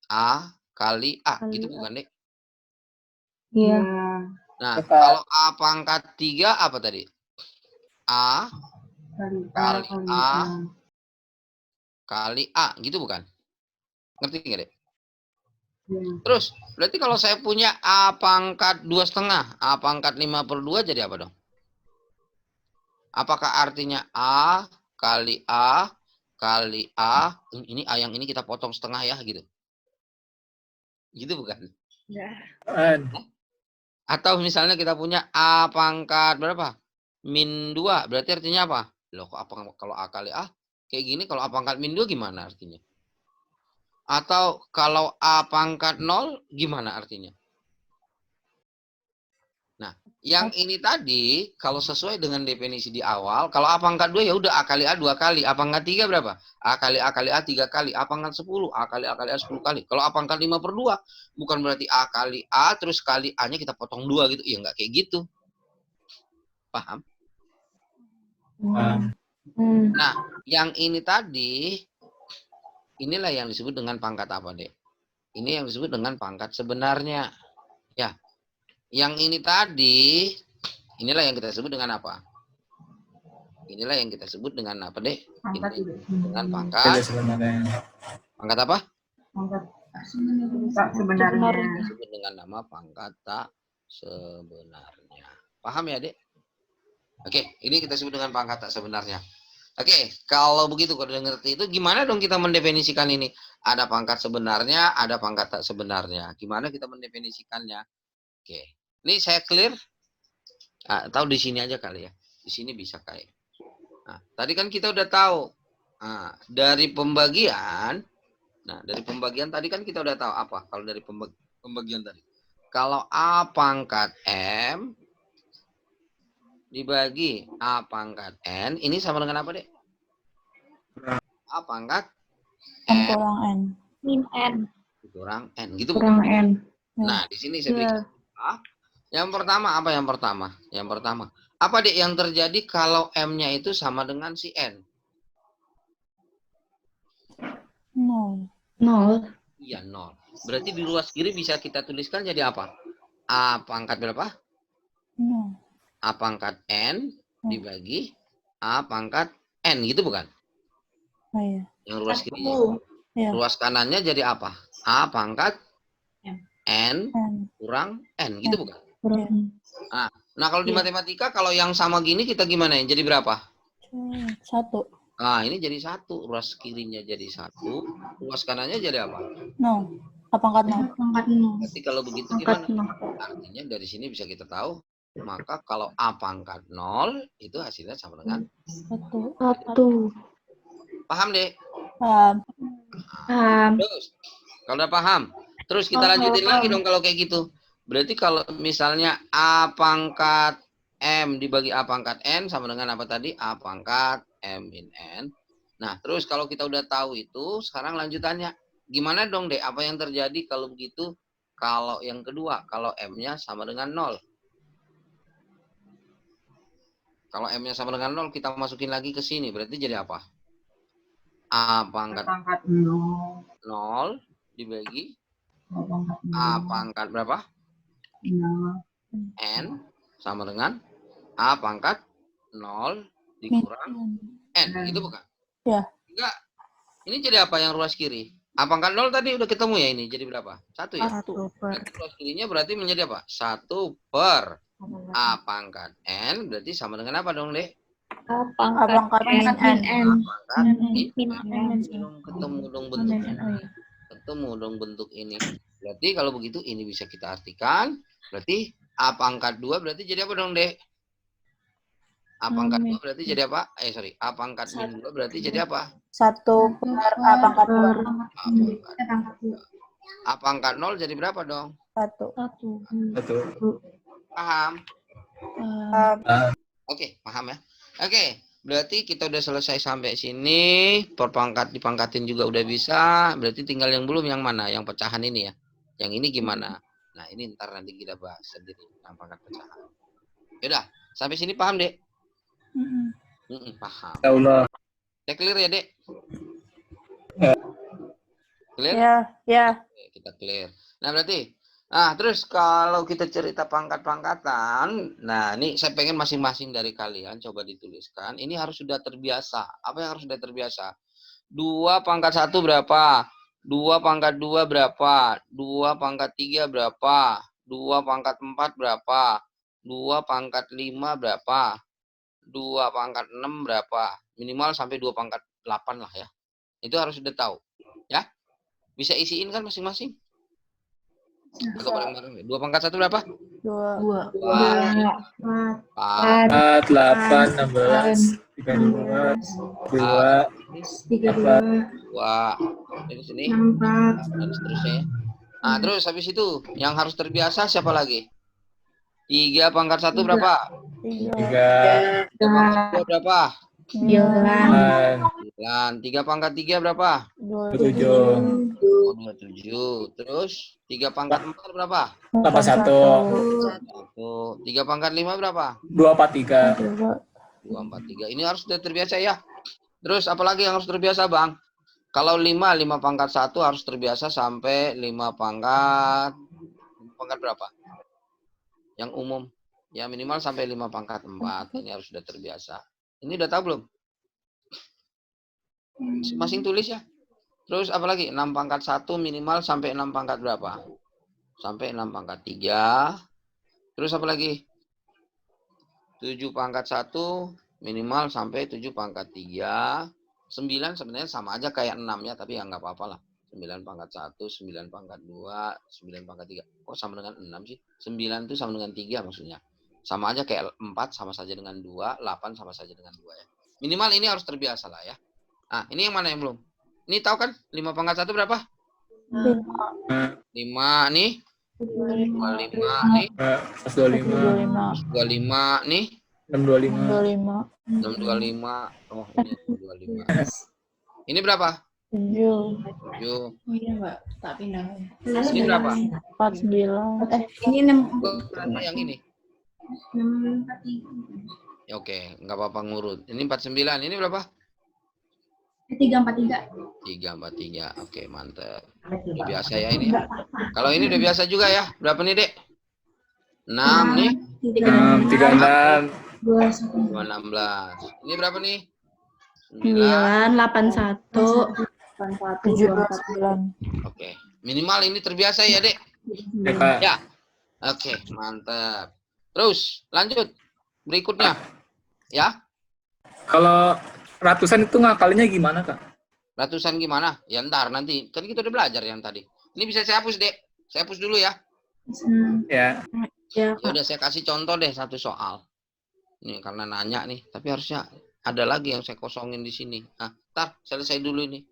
[SPEAKER 1] A kali A. Gitu bukan, Dek?
[SPEAKER 2] Iya.
[SPEAKER 1] Nah, kalau A pangkat 3 apa tadi? A
[SPEAKER 4] Kali A,
[SPEAKER 1] kali
[SPEAKER 4] kali
[SPEAKER 1] A
[SPEAKER 4] A.
[SPEAKER 1] kali A, gitu bukan? Ngerti nggak, Dek?
[SPEAKER 4] Ya.
[SPEAKER 1] Terus, berarti kalau saya punya A pangkat 2,5, A pangkat 5/2 jadi apa dong? Apakah artinya A kali A kali A, ini A yang ini kita potong setengah ya, gitu. Gitu bukan?
[SPEAKER 5] Ya.
[SPEAKER 1] Atau misalnya kita punya A pangkat berapa? -2, berarti artinya apa? Loh, kok kalau A kali A kayak gini, kalau A pangkat -2 gimana artinya? Atau kalau A pangkat 0 gimana artinya? Nah, yang ini tadi kalau sesuai dengan definisi di awal, kalau A pangkat 2 ya udah A kali A 2 kali, A pangkat 3 berapa? A kali A kali A 3 kali, A pangkat 10, A kali A kali A 10 kali. Kalau A pangkat 5/2 bukan berarti A kali A terus kali A-nya kita potong 2 gitu. Ya enggak kayak gitu. Paham? Nah, yang ini tadi inilah yang disebut dengan pangkat apa, Dek? Ini yang disebut dengan pangkat sebenarnya. Ya. Yang ini tadi, inilah yang kita sebut dengan apa? Inilah yang kita sebut dengan apa, Dek?
[SPEAKER 4] Pangkat
[SPEAKER 1] Ini
[SPEAKER 4] tidak
[SPEAKER 1] dengan
[SPEAKER 4] sebenarnya.
[SPEAKER 1] pangkat. Pangkat apa?
[SPEAKER 4] Pangkat tak sebenarnya.
[SPEAKER 1] Disebut dengan nama pangkat tak sebenarnya. Paham ya, Dek? Oke, ini kita sebut dengan pangkat tak sebenarnya. Oke, kalau begitu, kalau udah ngerti itu, gimana dong kita mendefinisikan ini? Ada pangkat sebenarnya, ada pangkat tak sebenarnya. Gimana kita mendefinisikannya? Oke, ini saya clear. Tahu di sini aja kali ya. Di sini bisa kayak. Nah, tadi kan kita udah tahu. Dari pembagian. Nah, dari pembagian tadi kan kita udah tahu apa? Kalau dari pembagian tadi. Kalau A pangkat M dibagi A pangkat N, ini sama dengan apa, Dek? A pangkat
[SPEAKER 3] N kurang N.
[SPEAKER 2] Min N.
[SPEAKER 1] kurang N. Gitu
[SPEAKER 2] Kurang
[SPEAKER 1] bukan?
[SPEAKER 2] N.
[SPEAKER 1] Nah, di sini saya berikan. Yang pertama, apa yang pertama? Yang pertama. Apa, Dek, yang terjadi kalau M-nya itu sama dengan si N?
[SPEAKER 3] 0.
[SPEAKER 2] 0.
[SPEAKER 1] Iya, 0. Berarti di ruas kiri bisa kita tuliskan jadi apa? A pangkat berapa?
[SPEAKER 3] 0.
[SPEAKER 1] A pangkat N dibagi A pangkat N, gitu bukan?
[SPEAKER 3] Oh iya.
[SPEAKER 1] Yang ruas kiri.
[SPEAKER 3] Iya.
[SPEAKER 1] Ruas kanannya jadi apa? A pangkat N
[SPEAKER 3] N.
[SPEAKER 1] kurang N, gitu bukan?
[SPEAKER 3] Kurang.
[SPEAKER 1] Nah, kalau di matematika, kalau yang sama gini kita gimana ya? Jadi berapa?
[SPEAKER 3] 1.
[SPEAKER 1] Nah, ini jadi 1. Ruas kirinya jadi 1. Ruas kanannya jadi apa?
[SPEAKER 3] 0. A pangkat 0.
[SPEAKER 2] Pangkat 0.
[SPEAKER 1] Berarti kalau begitu
[SPEAKER 2] Pangkat
[SPEAKER 1] gimana?
[SPEAKER 2] 0.
[SPEAKER 1] Artinya dari sini bisa kita tahu, maka kalau A pangkat 0 itu hasilnya sama dengan
[SPEAKER 3] 1.
[SPEAKER 2] 1.
[SPEAKER 1] paham, Dek?
[SPEAKER 3] Paham.
[SPEAKER 1] Terus, kalau udah paham, terus kita lanjutin lagi dong kalau kayak gitu. Berarti kalau misalnya A pangkat M dibagi A pangkat N sama dengan apa tadi? A pangkat M min N. Nah, terus kalau kita udah tahu itu, sekarang lanjutannya. Gimana dong, Dek? Apa yang terjadi kalau begitu? Kalau yang kedua, kalau M-nya sama dengan 0. Kalau M-nya sama dengan 0, kita masukin lagi ke sini. Berarti jadi apa? A pangkat 0 dibagi A pangkat berapa? N sama dengan A pangkat 0 dikurang N. Gitu bukan?
[SPEAKER 3] Ya.
[SPEAKER 1] Enggak. Ini jadi apa yang ruas kiri? A pangkat 0 tadi udah ketemu ya ini. Jadi berapa? 1 ya?
[SPEAKER 5] 1 per.
[SPEAKER 1] Berarti ruas kirinya berarti menjadi apa? 1 per A pangkat N. Berarti sama dengan apa dong, Dek?
[SPEAKER 2] A
[SPEAKER 5] pangkat
[SPEAKER 2] pangkat min N.
[SPEAKER 1] Pangkat
[SPEAKER 2] Min N.
[SPEAKER 1] ketemu dong bentuknya. Ketemu dong bentuk ini. Berarti kalau begitu ini bisa kita artikan. Berarti A pangkat 2 berarti jadi apa dong, Dek? A pangkat 2 berarti jadi apa? A pangkat min 2 berarti jadi apa?
[SPEAKER 5] 1 per A pangkat 2.
[SPEAKER 1] A pangkat 0 jadi berapa dong?
[SPEAKER 5] 1.
[SPEAKER 1] Paham?
[SPEAKER 5] Paham.
[SPEAKER 1] Oke, paham ya? Oke, berarti kita udah selesai sampai sini. Dipangkatin juga udah bisa. Berarti tinggal yang belum yang mana? Yang pecahan ini ya. Yang ini gimana? Nah, ini ntar nanti kita bahas sendiri tentang pangkat pecahan. Yaudah, sampai sini paham, Dek? Paham.
[SPEAKER 6] Ya Allah.
[SPEAKER 1] Ya clear ya, Dek? Clear?
[SPEAKER 5] Ya.
[SPEAKER 1] Oke, kita clear. Nah, berarti Nah, terus kalau kita cerita pangkat-pangkatan, nah ini saya pengen masing-masing dari kalian coba dituliskan. Ini harus sudah terbiasa. Apa yang harus sudah terbiasa? 2 pangkat 1 berapa? 2 pangkat 2 berapa? 2 pangkat 3 berapa? 2 pangkat 4 berapa? 2 pangkat 5 berapa? 2 pangkat 6 berapa? Minimal sampai 2 pangkat 8 lah ya. Itu harus sudah tahu. Ya? Bisa isiin kan masing-masing? Atau bareng-bareng. 2 pangkat 1 berapa?
[SPEAKER 3] 2.
[SPEAKER 1] 4,
[SPEAKER 6] 8, 16, 32, 2,
[SPEAKER 1] 2. Ini sini.
[SPEAKER 4] 4.
[SPEAKER 1] Dan seterusnya ya. Nah, terus habis itu yang harus terbiasa siapa lagi? 3 pangkat 1 berapa?
[SPEAKER 3] 3.
[SPEAKER 6] 3,
[SPEAKER 1] 3 pangkat 2 berapa?
[SPEAKER 6] 8,
[SPEAKER 1] 9. 3 pangkat 3 berapa?
[SPEAKER 6] 27,
[SPEAKER 1] 27. Terus 3 pangkat 4 berapa?
[SPEAKER 6] 81,
[SPEAKER 1] 1. 3 pangkat 5 berapa?
[SPEAKER 6] 243,
[SPEAKER 1] 2, 4, 3. Ini harus sudah terbiasa ya. Terus apalagi yang harus terbiasa, Bang? Kalau 5 pangkat 1 harus terbiasa sampai 5 pangkat berapa? Yang umum. Ya minimal sampai 5 pangkat 4. Ini harus sudah terbiasa. Ini udah tahu belum? Masing-masing tulis ya. Terus apalagi? 6 pangkat 1 minimal sampai 6 pangkat berapa? Sampai 6 pangkat 3. Terus apalagi? 7 pangkat 1 minimal sampai 7 pangkat 3. 9 sebenarnya sama aja kayak 6 ya, tapi ya nggak apa-apa lah. 9 pangkat 1, 9 pangkat 2, 9 pangkat 3. Kok sama dengan 6 sih? 9 itu sama dengan 3 maksudnya. Sama aja kayak 4 sama saja dengan 2, 8 sama saja dengan 2 ya. Minimal ini harus terbiasa lah ya. Nah, ini yang mana yang belum? Ini tahu kan? 5 pangkat 1 berapa? 5 nih. 25 nih.
[SPEAKER 6] 125,
[SPEAKER 3] 25.
[SPEAKER 1] 25 nih.
[SPEAKER 6] 625,
[SPEAKER 1] 625. Oh, ini 25. Ini berapa?
[SPEAKER 3] 7.
[SPEAKER 1] 7.
[SPEAKER 5] Iya, Mbak. Tak pindah.
[SPEAKER 1] Ini berapa?
[SPEAKER 3] 49.
[SPEAKER 2] Ini 6.
[SPEAKER 1] Berapa yang ini?
[SPEAKER 4] 643.
[SPEAKER 1] Ya, oke, nggak apa-apa ngurut. Ini 49. Ini berapa?
[SPEAKER 2] 343.
[SPEAKER 1] 343. Oke, mantap. Udah biasa ya ini. Kalau ini udah biasa juga ya. Berapa nih, Dek? 6 nih.
[SPEAKER 6] 36,
[SPEAKER 1] 216. Ini berapa nih? 9.
[SPEAKER 2] 981.
[SPEAKER 3] 729.
[SPEAKER 1] Oke. Minimal ini terbiasa ya, Dek.
[SPEAKER 6] ya Kak.
[SPEAKER 1] Ya. Oke, mantap. Terus, lanjut. Berikutnya. Ya.
[SPEAKER 6] Kalau ratusan itu ngakalinya gimana Kak?
[SPEAKER 1] Ratusan gimana? Ya ntar nanti. Kan kita udah belajar yang tadi. Ini bisa saya hapus, Dek. Saya hapus dulu ya.
[SPEAKER 6] Ya,
[SPEAKER 2] Ya,
[SPEAKER 1] Ya udah saya kasih contoh deh satu soal. Ini karena nanya nih, tapi harusnya ada lagi yang saya kosongin di sini. Nah, ntar selesai dulu ini.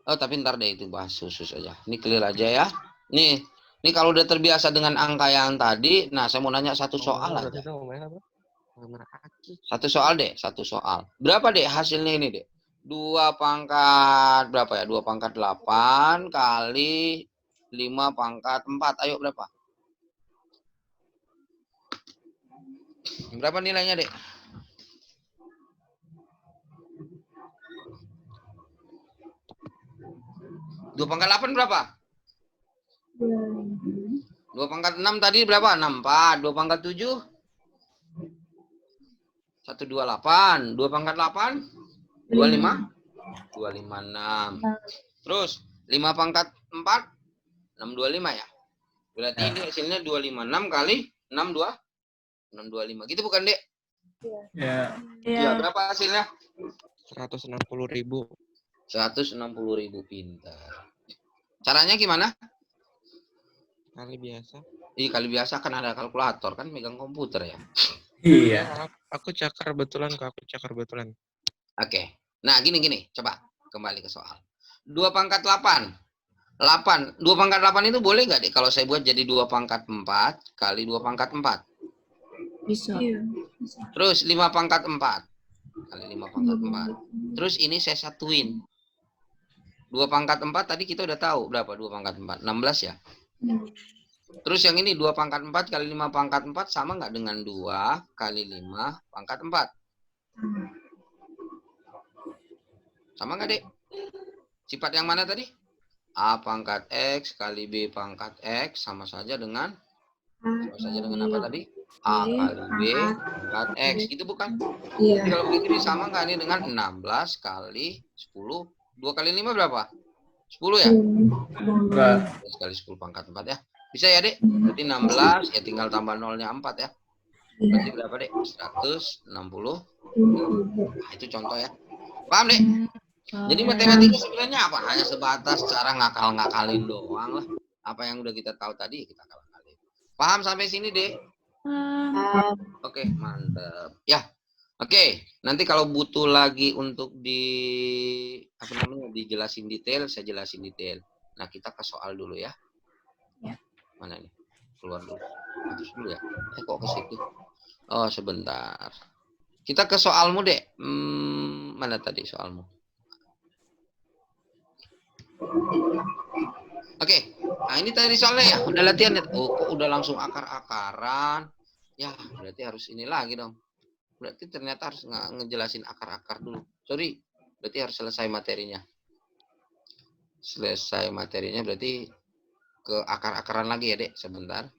[SPEAKER 1] Oh, tapi ntar deh itu bahas khusus aja. Ini clear aja ya. Nih, ini kalau udah terbiasa dengan angka yang tadi, nah saya mau nanya satu soal aja. Satu soal deh, satu soal. Berapa deh hasilnya ini deh? 2 pangkat berapa ya? 2 pangkat 8 kali 5 pangkat 4. Ayo berapa? Berapa nilainya, Dek? Dua pangkat 8 berapa? 2 pangkat 6 tadi berapa? 64. 2 pangkat 7? 128. 2 pangkat 8? 25? 256. Terus 5 pangkat 4? 625 ya? Berarti ini hasilnya 256 kali 62? 625. Gitu bukan, Dek?
[SPEAKER 6] ya.
[SPEAKER 1] Ya, berapa hasilnya?
[SPEAKER 7] 160.000.
[SPEAKER 1] 160.000. Pintar. Caranya gimana?
[SPEAKER 7] Kali biasa.
[SPEAKER 1] Ih, kali biasa kan ada kalkulator kan megang komputer ya.
[SPEAKER 6] Iya.
[SPEAKER 7] Aku cakar betulan, Kak. Aku cakar betulan.
[SPEAKER 1] Oke. Nah, gini. Coba kembali ke soal. 2 pangkat 8. 8. 2 pangkat 8 itu boleh nggak, Dek? Kalau saya buat jadi 2 pangkat 4 kali 2 pangkat 4.
[SPEAKER 2] bisa.
[SPEAKER 1] Terus 5 pangkat 4 kali 5 pangkat 4. Terus ini saya satuin. 2 pangkat 4 tadi kita udah tahu berapa 2 pangkat 4? 16 ya? Terus yang ini 2 pangkat 4 kali 5 pangkat 4 sama nggak dengan 2 kali 5 pangkat 4? Sama nggak, Dek? Sifat yang mana tadi? A pangkat X kali B pangkat X sama saja dengan apa tadi? A kali B pangkat X. Gitu bukan?
[SPEAKER 2] Iya.
[SPEAKER 1] Jadi kalau begitu ini sama nggak ini dengan 16 kali 10. 2 kali 5 berapa? 10 ya?
[SPEAKER 6] Enggak.
[SPEAKER 1] 12 kali 10 pangkat 4 ya. Bisa ya, Dek? Berarti 16, ya tinggal tambah nolnya 4 ya. Berarti berapa, Dek? 160. Nah, itu contoh ya. Paham, Dek? Jadi matematika sebenarnya apa? Hanya sebatas cara ngakal-ngakalin doang lah. Apa yang udah kita tahu tadi, kita ngakal-ngakalin. Paham sampai sini, Dek? Oke, mantap. Ya. Oke, nanti kalau butuh lagi untuk dijelasin detail, saya jelasin detail. Nah, kita ke soal dulu ya.
[SPEAKER 2] Ya.
[SPEAKER 1] Mana nih? Keluar dulu. Terus dulu ya. Kok ke situ? Oh, sebentar. Kita ke soalmu, Dek. Mana tadi soalmu? Oke. Nah, ini tadi soalnya ya. Udah latihan ya. Oh, kok udah langsung akar-akaran? Ya, berarti harus ini lagi dong. Berarti ternyata harus ngejelasin akar-akar dulu. Sorry, berarti harus selesai materinya. Selesai materinya berarti ke akar-akaran lagi ya, Dek. Sebentar.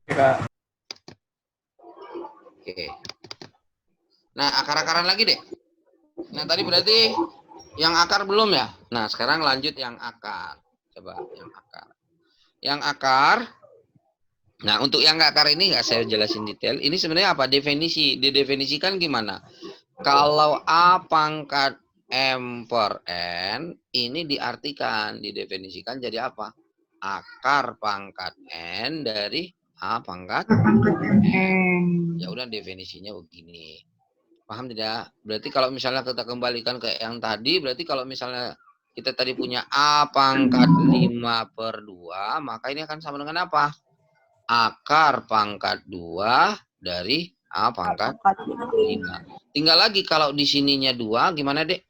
[SPEAKER 6] Ya.
[SPEAKER 1] Oke. Nah, akar-akaran lagi, Dek. Nah, tadi berarti yang akar belum ya? Nah, sekarang lanjut yang akar. Coba yang akar. Yang akar. Nah, untuk yang akar ini nggak saya jelasin detail. Ini sebenarnya apa? Definisi. Didefinisikan gimana? Kalau A pangkat M per N, ini diartikan, didefinisikan jadi apa? Akar pangkat N dari A pangkat N. Ya udah definisinya begini. Paham tidak? Berarti kalau misalnya kita kembalikan ke yang tadi, berarti kalau misalnya kita tadi punya A pangkat 5 per 2, maka ini akan sama dengan apa? Akar pangkat 2 dari A pangkat 5. Tinggal lagi kalau di sininya 2, gimana, Dek?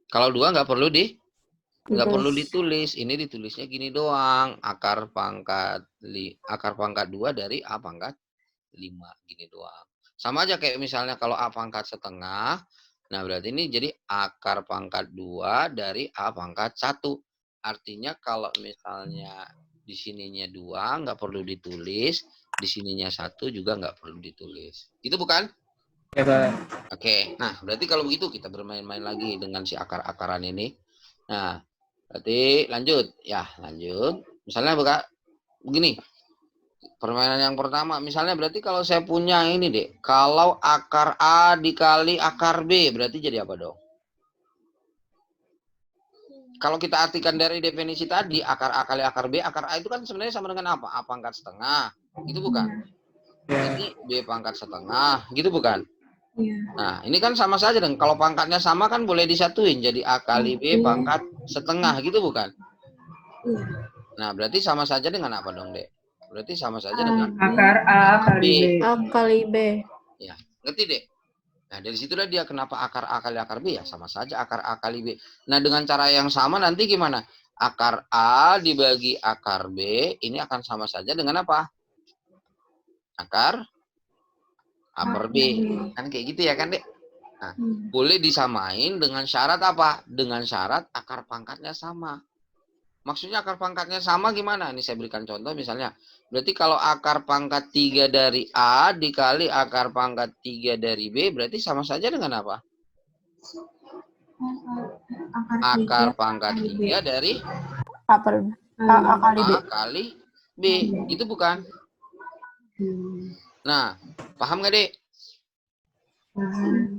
[SPEAKER 1] Kalau 2 nggak perlu ditulis. Ini ditulisnya gini doang. Akar pangkat 2 dari A pangkat 5. Gini doang. Sama aja kayak misalnya kalau A pangkat setengah. Nah, berarti ini jadi akar pangkat 2 dari A pangkat 1. Artinya kalau misalnya di sininya 2 nggak perlu ditulis, di sininya 1 juga nggak perlu ditulis. Gitu bukan?
[SPEAKER 6] Ya,
[SPEAKER 1] Oke, nah berarti kalau begitu kita bermain-main lagi dengan si akar-akaran ini. Nah, berarti lanjut. Ya, lanjut. Misalnya begini. Permainan yang pertama, misalnya berarti kalau saya punya ini, Dek. Kalau akar A dikali akar B, berarti jadi apa dong? Kalau kita artikan dari definisi tadi, akar A kali akar B, akar A itu kan sebenarnya sama dengan apa? A pangkat setengah. Gitu bukan? Ini B pangkat setengah. Gitu bukan? Nah, ini kan sama saja dong. Kalau pangkatnya sama kan boleh disatuin. Jadi A kali B pangkat setengah. Gitu bukan? Nah, berarti sama saja dengan apa dong, Dek? Berarti sama saja dengan
[SPEAKER 4] Akar A kali B.
[SPEAKER 3] A kali B.
[SPEAKER 1] Ya, ngerti, Dek? Nah, dari situlah dia kenapa akar A kali akar B ya sama saja akar A kali B. Nah, dengan cara yang sama nanti gimana? Akar A dibagi akar B ini akan sama saja dengan apa? Akar A per B. Kan kayak gitu ya kan, Dek? Nah, boleh disamain dengan syarat apa? Dengan syarat akar pangkatnya sama. Maksudnya akar pangkatnya sama gimana? Ini saya berikan contoh misalnya. Berarti kalau akar pangkat 3 dari A dikali akar pangkat 3 dari B, berarti sama saja dengan apa? Akar pangkat 3 dari
[SPEAKER 5] A kali B.
[SPEAKER 1] A kali B. Itu bukan? Nah, paham nggak, Dek?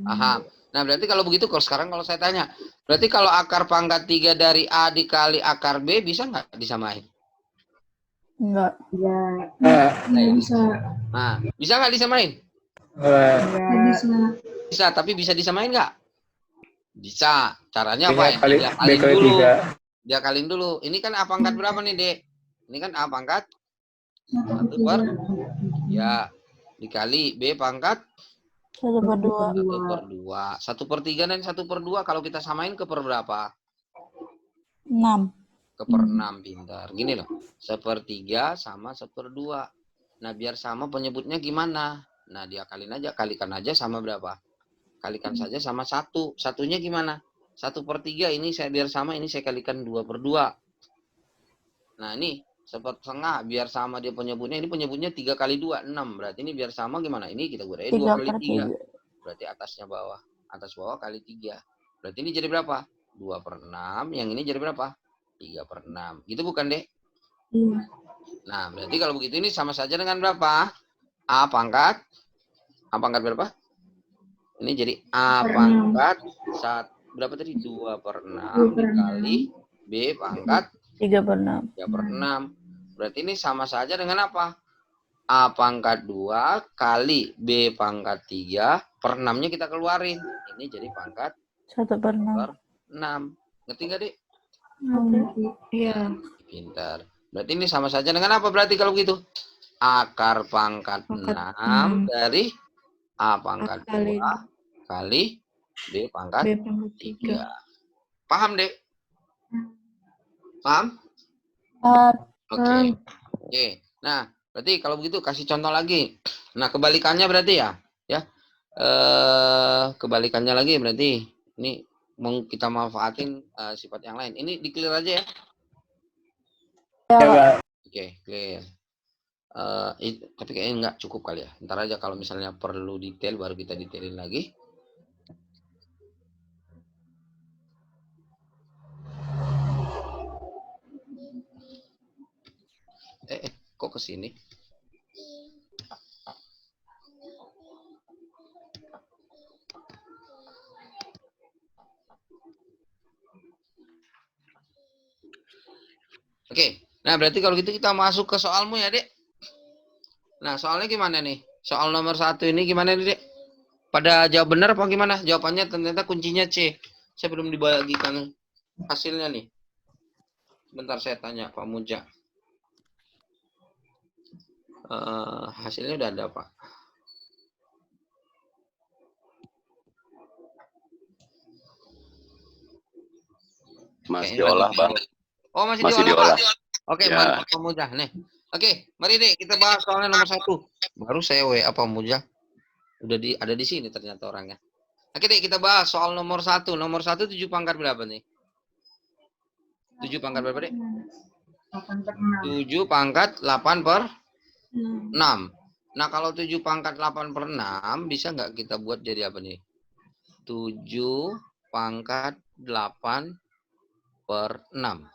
[SPEAKER 1] Paham. Nah, berarti kalau begitu, sekarang kalau saya tanya, berarti kalau akar pangkat 3 dari A dikali akar B, bisa nggak disamain?
[SPEAKER 5] Enggak.
[SPEAKER 4] Nggak bisa.
[SPEAKER 1] Nah, bisa nggak disamain?
[SPEAKER 4] Nggak bisa.
[SPEAKER 1] Bisa, tapi bisa disamain nggak? Bisa. Caranya apa?
[SPEAKER 6] B kali
[SPEAKER 1] dulu.
[SPEAKER 6] 3.
[SPEAKER 1] Dia kaliin dulu. Ini kan A pangkat berapa nih, Dek? Ini kan A pangkat 1 per ya dikali B pangkat
[SPEAKER 5] 1 per 2.
[SPEAKER 1] 1 per 2. 1 per 3 dan 1 per 2 kalau kita samain ke per berapa?
[SPEAKER 5] 6.
[SPEAKER 1] Ke per 6, pintar. Gini loh. 1/3 sama 1/2. Nah, biar sama penyebutnya gimana? Nah, dia kalikan aja sama berapa? Kalikan saja sama 1. Satunya gimana? 1/3 ini saya biar sama, ini saya kalikan 2/2. Nah ini 1/2 biar sama dia penyebutnya. Ini penyebutnya 3 kali 2, 6. Berarti ini biar sama gimana? Ini kita gunain 2 kali 3. Berarti atasnya bawah. Atas bawah kali 3. Berarti ini jadi berapa? 2/6. Yang ini jadi berapa? 3/6. Gitu bukan, Dek?
[SPEAKER 4] Iya.
[SPEAKER 1] Nah, berarti kalau begitu ini sama saja dengan berapa? A pangkat berapa? Ini jadi A pangkat berapa tadi? 2/6 dikali B pangkat
[SPEAKER 5] 3/6.
[SPEAKER 1] 3/6. Berarti ini sama saja dengan apa? A pangkat 2 kali B pangkat 3 per 6-nya kita keluarin. Ini jadi pangkat
[SPEAKER 5] 1/6.
[SPEAKER 1] 6. Ngerti nggak, Dek?
[SPEAKER 2] Iya.
[SPEAKER 1] Pintar. Berarti ini sama saja dengan apa berarti kalau begitu? Akar pangkat 6 dari A pangkat 2 kali B pangkat 3. Paham, Dek? Paham? Oke. Oke. Nah, berarti kalau begitu kasih contoh lagi. Nah, kebalikannya berarti ya. Kebalikannya lagi berarti ini mau kita manfaatin sifat yang lain. Ini di-clear aja ya. Oke, clear. Tapi kayaknya nggak cukup kali ya. Ntar aja kalau misalnya perlu detail baru kita detailin lagi. Kok ke sini? Oke. Nah, berarti kalau gitu kita masuk ke soalmu ya, Dek. Nah, soalnya gimana nih? Soal nomor 1 ini gimana nih, Dek? Pada jawab benar apa gimana? Jawabannya ternyata kuncinya C. Saya belum dibagikan hasilnya nih. Bentar saya tanya Pak Muja. Hasilnya udah ada, Pak.
[SPEAKER 8] Masih diolah, Bang.
[SPEAKER 1] Oh, masih
[SPEAKER 8] Masih
[SPEAKER 1] diolah,
[SPEAKER 8] diolah.
[SPEAKER 1] Pak. Oke,
[SPEAKER 8] Ya.
[SPEAKER 1] mari Pak Muja. Nih. Oke, mari Dek kita bahas soalnya nomor 1. Baru saya WA Pak Muja. Udah ada di sini ternyata orangnya. Oke, Dek kita bahas soal nomor 1. Nomor 1 7 pangkat berapa nih? 7 pangkat berapa, Dek? 7 pangkat 8/6. Nah, kalau 7 pangkat 8/6 bisa nggak kita buat jadi apa nih? 7 pangkat 8/6.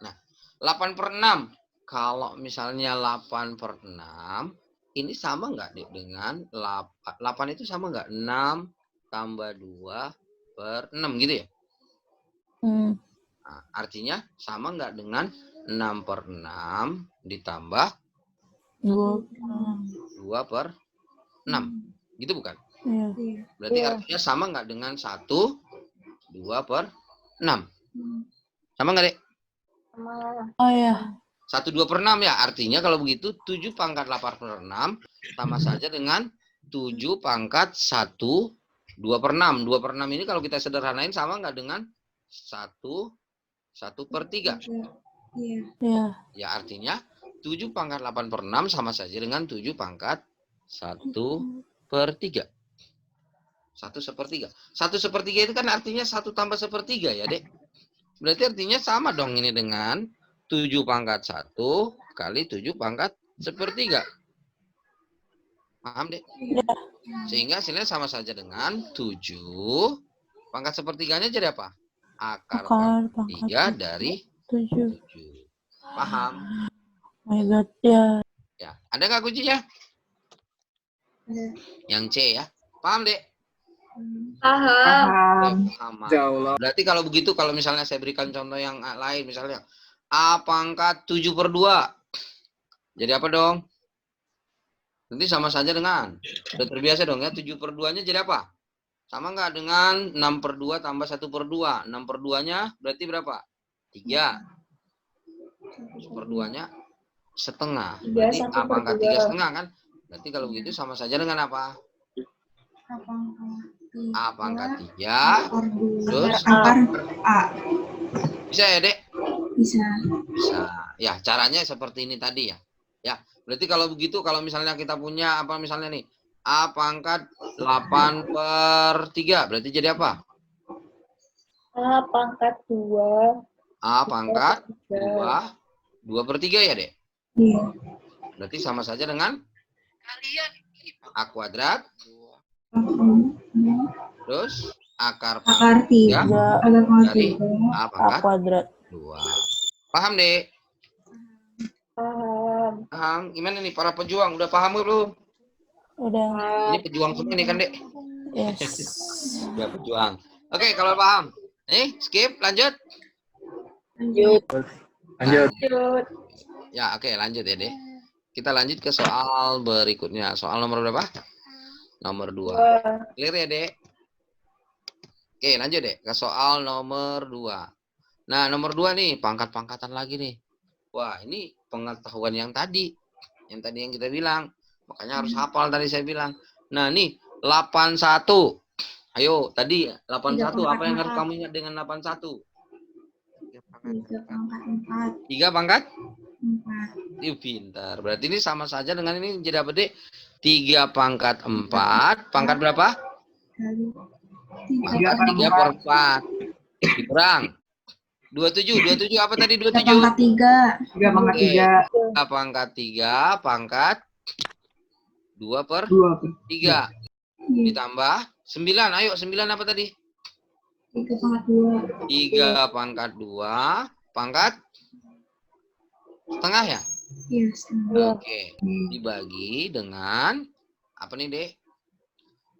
[SPEAKER 1] Nah, 8/6. Kalau misalnya 8/6, ini sama nggak dengan 8 itu sama nggak? 6 tambah 2/6 gitu ya? Nah, artinya sama nggak dengan 6/6 ditambah 2/6. Gitu bukan?
[SPEAKER 5] Iya.
[SPEAKER 1] Berarti artinya sama nggak dengan 1 2/6? Sama nggak, Dek?
[SPEAKER 5] Oh ya.
[SPEAKER 1] 1 2/6 ya. Artinya kalau begitu 7 pangkat 8/6 sama saja dengan 7 pangkat 1 2/6. 2/6 ini kalau kita sederhanain sama nggak dengan 1/3?
[SPEAKER 5] Iya.
[SPEAKER 1] Ya artinya 7 pangkat 8/6 sama saja dengan 7 pangkat 1/3. 1/3. 1/3 itu kan artinya 1 tambah 1/3 ya, Dek. Berarti artinya sama dong ini dengan 7 pangkat 1 kali 7 pangkat 1/3. Paham, Dek? Sehingga hasilnya sama saja dengan 7 pangkat 1/3-nya jadi apa? Akar pangkat 3 dari 7. Paham?
[SPEAKER 5] Oh my God, ya.
[SPEAKER 1] Ya, ada nggak kuncinya? Yang C ya. Paham, Dek?
[SPEAKER 4] Paham.
[SPEAKER 1] Paham.
[SPEAKER 6] Jauh.
[SPEAKER 1] Berarti kalau begitu, kalau misalnya saya berikan contoh yang lain, misalnya A pangkat 7/2. Jadi apa dong? Nanti sama saja dengan, udah terbiasa dong ya, 7/2-nya jadi apa? Sama nggak dengan 6/2 tambah 1/2? 6/2-nya berarti berapa? 3. 1/2-nya setengah. Berarti A pangkat 3/2 kan? Berarti kalau begitu sama saja dengan apa? A pangkat 3 terus
[SPEAKER 4] A.
[SPEAKER 1] bisa ya, Dek?
[SPEAKER 4] Bisa.
[SPEAKER 1] Bisa. Ya, caranya seperti ini tadi ya. Ya, berarti kalau begitu, kalau misalnya kita punya apa misalnya nih, A pangkat 8/3, berarti jadi apa?
[SPEAKER 3] A pangkat 2.
[SPEAKER 1] A pangkat 2/3 ya, Dek?
[SPEAKER 4] Iya.
[SPEAKER 1] Berarti sama saja dengan A kuadrat, terus akar
[SPEAKER 4] Akar 3.
[SPEAKER 5] 3
[SPEAKER 4] Akar pangkat
[SPEAKER 1] dari
[SPEAKER 4] 3.
[SPEAKER 1] A
[SPEAKER 5] A
[SPEAKER 1] pangkat
[SPEAKER 5] kuadrat.
[SPEAKER 1] 2. Paham, Dek?
[SPEAKER 3] Paham.
[SPEAKER 1] Paham? Gimana nih para pejuang? Udah paham belum?
[SPEAKER 5] Udah.
[SPEAKER 1] Ini pejuang semua nih kan, Dek?
[SPEAKER 5] Yes.
[SPEAKER 1] Ya, pejuang. Oke, kalau paham. Skip, lanjut.
[SPEAKER 3] Lanjut.
[SPEAKER 6] Lanjut.
[SPEAKER 3] Lanjut.
[SPEAKER 1] Ya, oke, lanjut ya, Dek. Kita lanjut ke soal berikutnya. Soal nomor berapa? Nomor 2. Clear ya, Dek? Oke, lanjut, Dek. Ke soal nomor 2. Nah, nomor 2 nih, pangkat-pangkatan lagi nih. Wah, ini pengetahuan yang tadi. Yang tadi yang kita bilang. Makanya harus hafal tadi saya bilang. Nah, nih, 81. Ayo, tadi 81. Apa yang harus kamu ingat dengan 81?
[SPEAKER 4] 3 pangkat 4.
[SPEAKER 1] 3 pangkat?
[SPEAKER 4] 4.
[SPEAKER 1] Pintar. Berarti ini sama saja dengan ini jadi apa, Dek? 3 pangkat 4. Pangkat berapa?
[SPEAKER 4] Kali
[SPEAKER 1] 3 per 4. Dikurang. 27. 27 apa tadi?
[SPEAKER 4] 3
[SPEAKER 1] 27.
[SPEAKER 4] pangkat 3.
[SPEAKER 9] 3 pangkat 3.
[SPEAKER 1] 3 pangkat 3 pangkat 2/3.
[SPEAKER 4] Iya.
[SPEAKER 1] Ditambah 9. Ayo, 9 apa tadi?
[SPEAKER 4] 3 pangkat 2.
[SPEAKER 1] 3 pangkat 2 pangkat setengah ya?
[SPEAKER 4] Iya, setengah.
[SPEAKER 1] Oke. Dibagi dengan apa nih, Dek?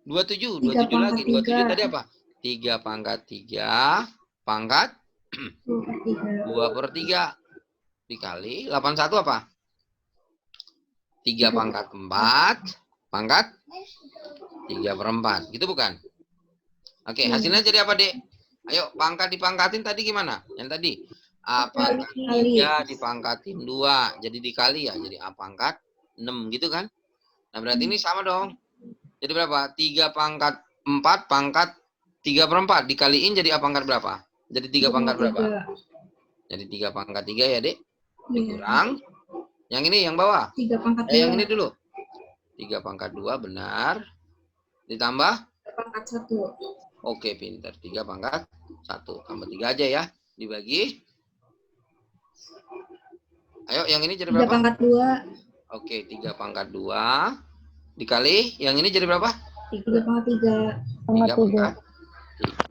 [SPEAKER 1] 27.
[SPEAKER 4] 3
[SPEAKER 1] 27 lagi.
[SPEAKER 4] pangkat
[SPEAKER 1] 27
[SPEAKER 4] 3.
[SPEAKER 1] tadi apa? 3 pangkat 3 pangkat 2/3 dikali 81 apa? 3 pangkat 4 pangkat 3/4. Gitu bukan? Oke, hasilnya jadi apa, Dek? Ayo, pangkat dipangkatin tadi gimana? Yang tadi A pangkat 3 dipangkatin 2. Jadi dikali ya. Jadi A pangkat 6 gitu kan? Nah, berarti ini sama dong. Jadi berapa? 3 pangkat 4 pangkat 3/4 dikaliin jadi A pangkat berapa? Jadi 3 pangkat berapa? Jadi 3 pangkat 3 ya, Dek. Dikurang. Yang ini yang bawah.
[SPEAKER 4] 3 pangkat 2.
[SPEAKER 1] Yang ini dulu. 3 pangkat 2 benar. Ditambah?
[SPEAKER 4] 3 pangkat 1.
[SPEAKER 1] Oke, pintar. 3 pangkat 1. Tambah 3 aja ya. Dibagi. Ayo, yang ini jadi
[SPEAKER 4] 3
[SPEAKER 1] berapa?
[SPEAKER 4] pangkat 2.
[SPEAKER 1] Oke, 3 pangkat 2. Dikali. Yang ini jadi berapa?
[SPEAKER 4] 3 pangkat 3.
[SPEAKER 1] 3 pangkat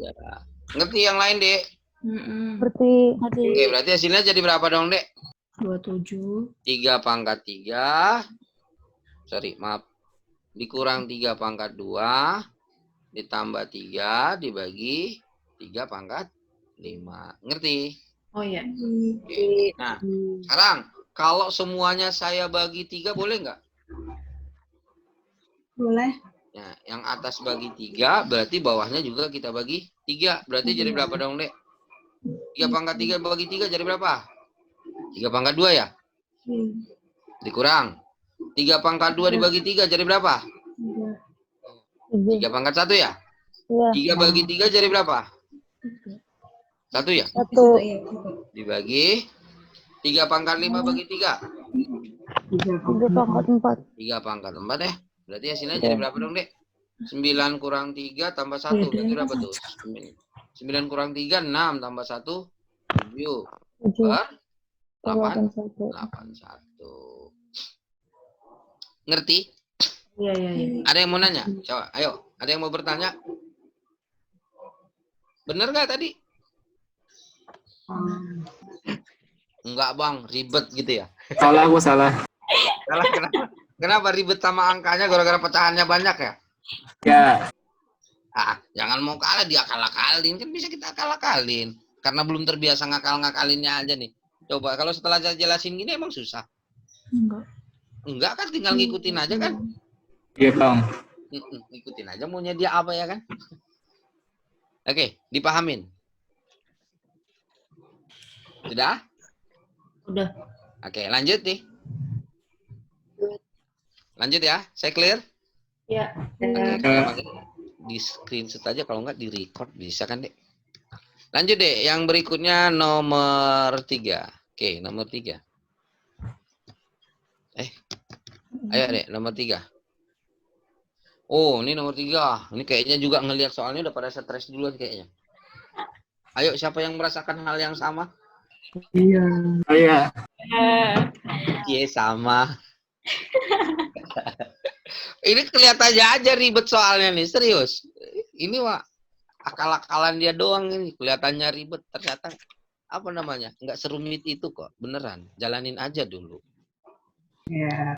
[SPEAKER 1] 3. Ngerti yang lain, Dek?
[SPEAKER 5] Seperti
[SPEAKER 1] Oke, berarti hasilnya jadi berapa dong, Dek?
[SPEAKER 4] 27.
[SPEAKER 1] 3 pangkat 3. Sorry, maaf. Dikurang 3 pangkat 2. Ditambah 3 dibagi 3 pangkat 5. Ngerti?
[SPEAKER 3] Oh iya.
[SPEAKER 1] Oke. Nah, sekarang kalau semuanya saya bagi 3 boleh nggak?
[SPEAKER 4] Boleh.
[SPEAKER 1] Nah, yang atas bagi 3 berarti bawahnya juga kita bagi 3. Berarti jadi berapa dong, Dek? 3 pangkat 3 bagi 3 jadi berapa? 3 pangkat 2 ya? Dikurang. 3 pangkat 2 dibagi 3 jadi berapa? 3 pangkat 1 ya? 3 bagi 3 jadi berapa? 1 ya?
[SPEAKER 5] 1.
[SPEAKER 1] Dibagi 3 pangkat 5 bagi 3.
[SPEAKER 5] 3 pangkat 4.
[SPEAKER 1] 3 pangkat 4 ya. Berarti hasilnya jadi berapa dong, Dek? 9 kurang 3 tambah 1. Berarti berapa tuh? 9 kurang 3, 6 tambah 1, 7.
[SPEAKER 5] 7.
[SPEAKER 1] Per
[SPEAKER 5] 81.
[SPEAKER 1] 81. Ngerti?
[SPEAKER 3] Iya.
[SPEAKER 1] Ada yang mau nanya? Coba, ayo. Ada yang mau bertanya? Bener gak tadi? Enggak, Bang. Ribet gitu ya?
[SPEAKER 6] Salah, gua salah.
[SPEAKER 1] Salah kenapa? Kenapa ribet sama angkanya gara-gara pecahannya banyak ya?
[SPEAKER 6] Ya,
[SPEAKER 1] Jangan mau kalah, dia akal-akalin. Kan bisa kita akal-akalin. Karena belum terbiasa ngakal-ngakalinnya aja nih. Coba, kalau setelah saya jelasin gini emang susah.
[SPEAKER 5] Enggak.
[SPEAKER 1] Enggak kan, tinggal ngikutin aja kan?
[SPEAKER 6] iya Bang.
[SPEAKER 1] Ngikutin aja maunya dia apa ya kan? Oke, dipahamin. Sudah?
[SPEAKER 3] Udah.
[SPEAKER 1] Oke, lanjut nih. Lanjut ya, saya clear?
[SPEAKER 3] Ya.
[SPEAKER 1] Oke, kita pakai di screenshot aja, kalau nggak di record bisa kan, Dek? Lanjut, Dek. Yang berikutnya nomor 3. Oke, nomor 3. Ayo, Dek, nomor 3. Oh, ini nomor 3. Ini kayaknya juga ngelihat soalnya udah pada stres duluan kayaknya. Ayo, siapa yang merasakan hal yang sama?
[SPEAKER 6] Iya. Iya.
[SPEAKER 1] Iya, sama. Ini kelihatannya aja ribet soalnya nih, serius. Ini wah akal-akalan dia doang ini, kelihatannya ribet, ternyata apa namanya? Nggak serumit itu kok, beneran. Jalanin aja dulu.
[SPEAKER 6] Iya.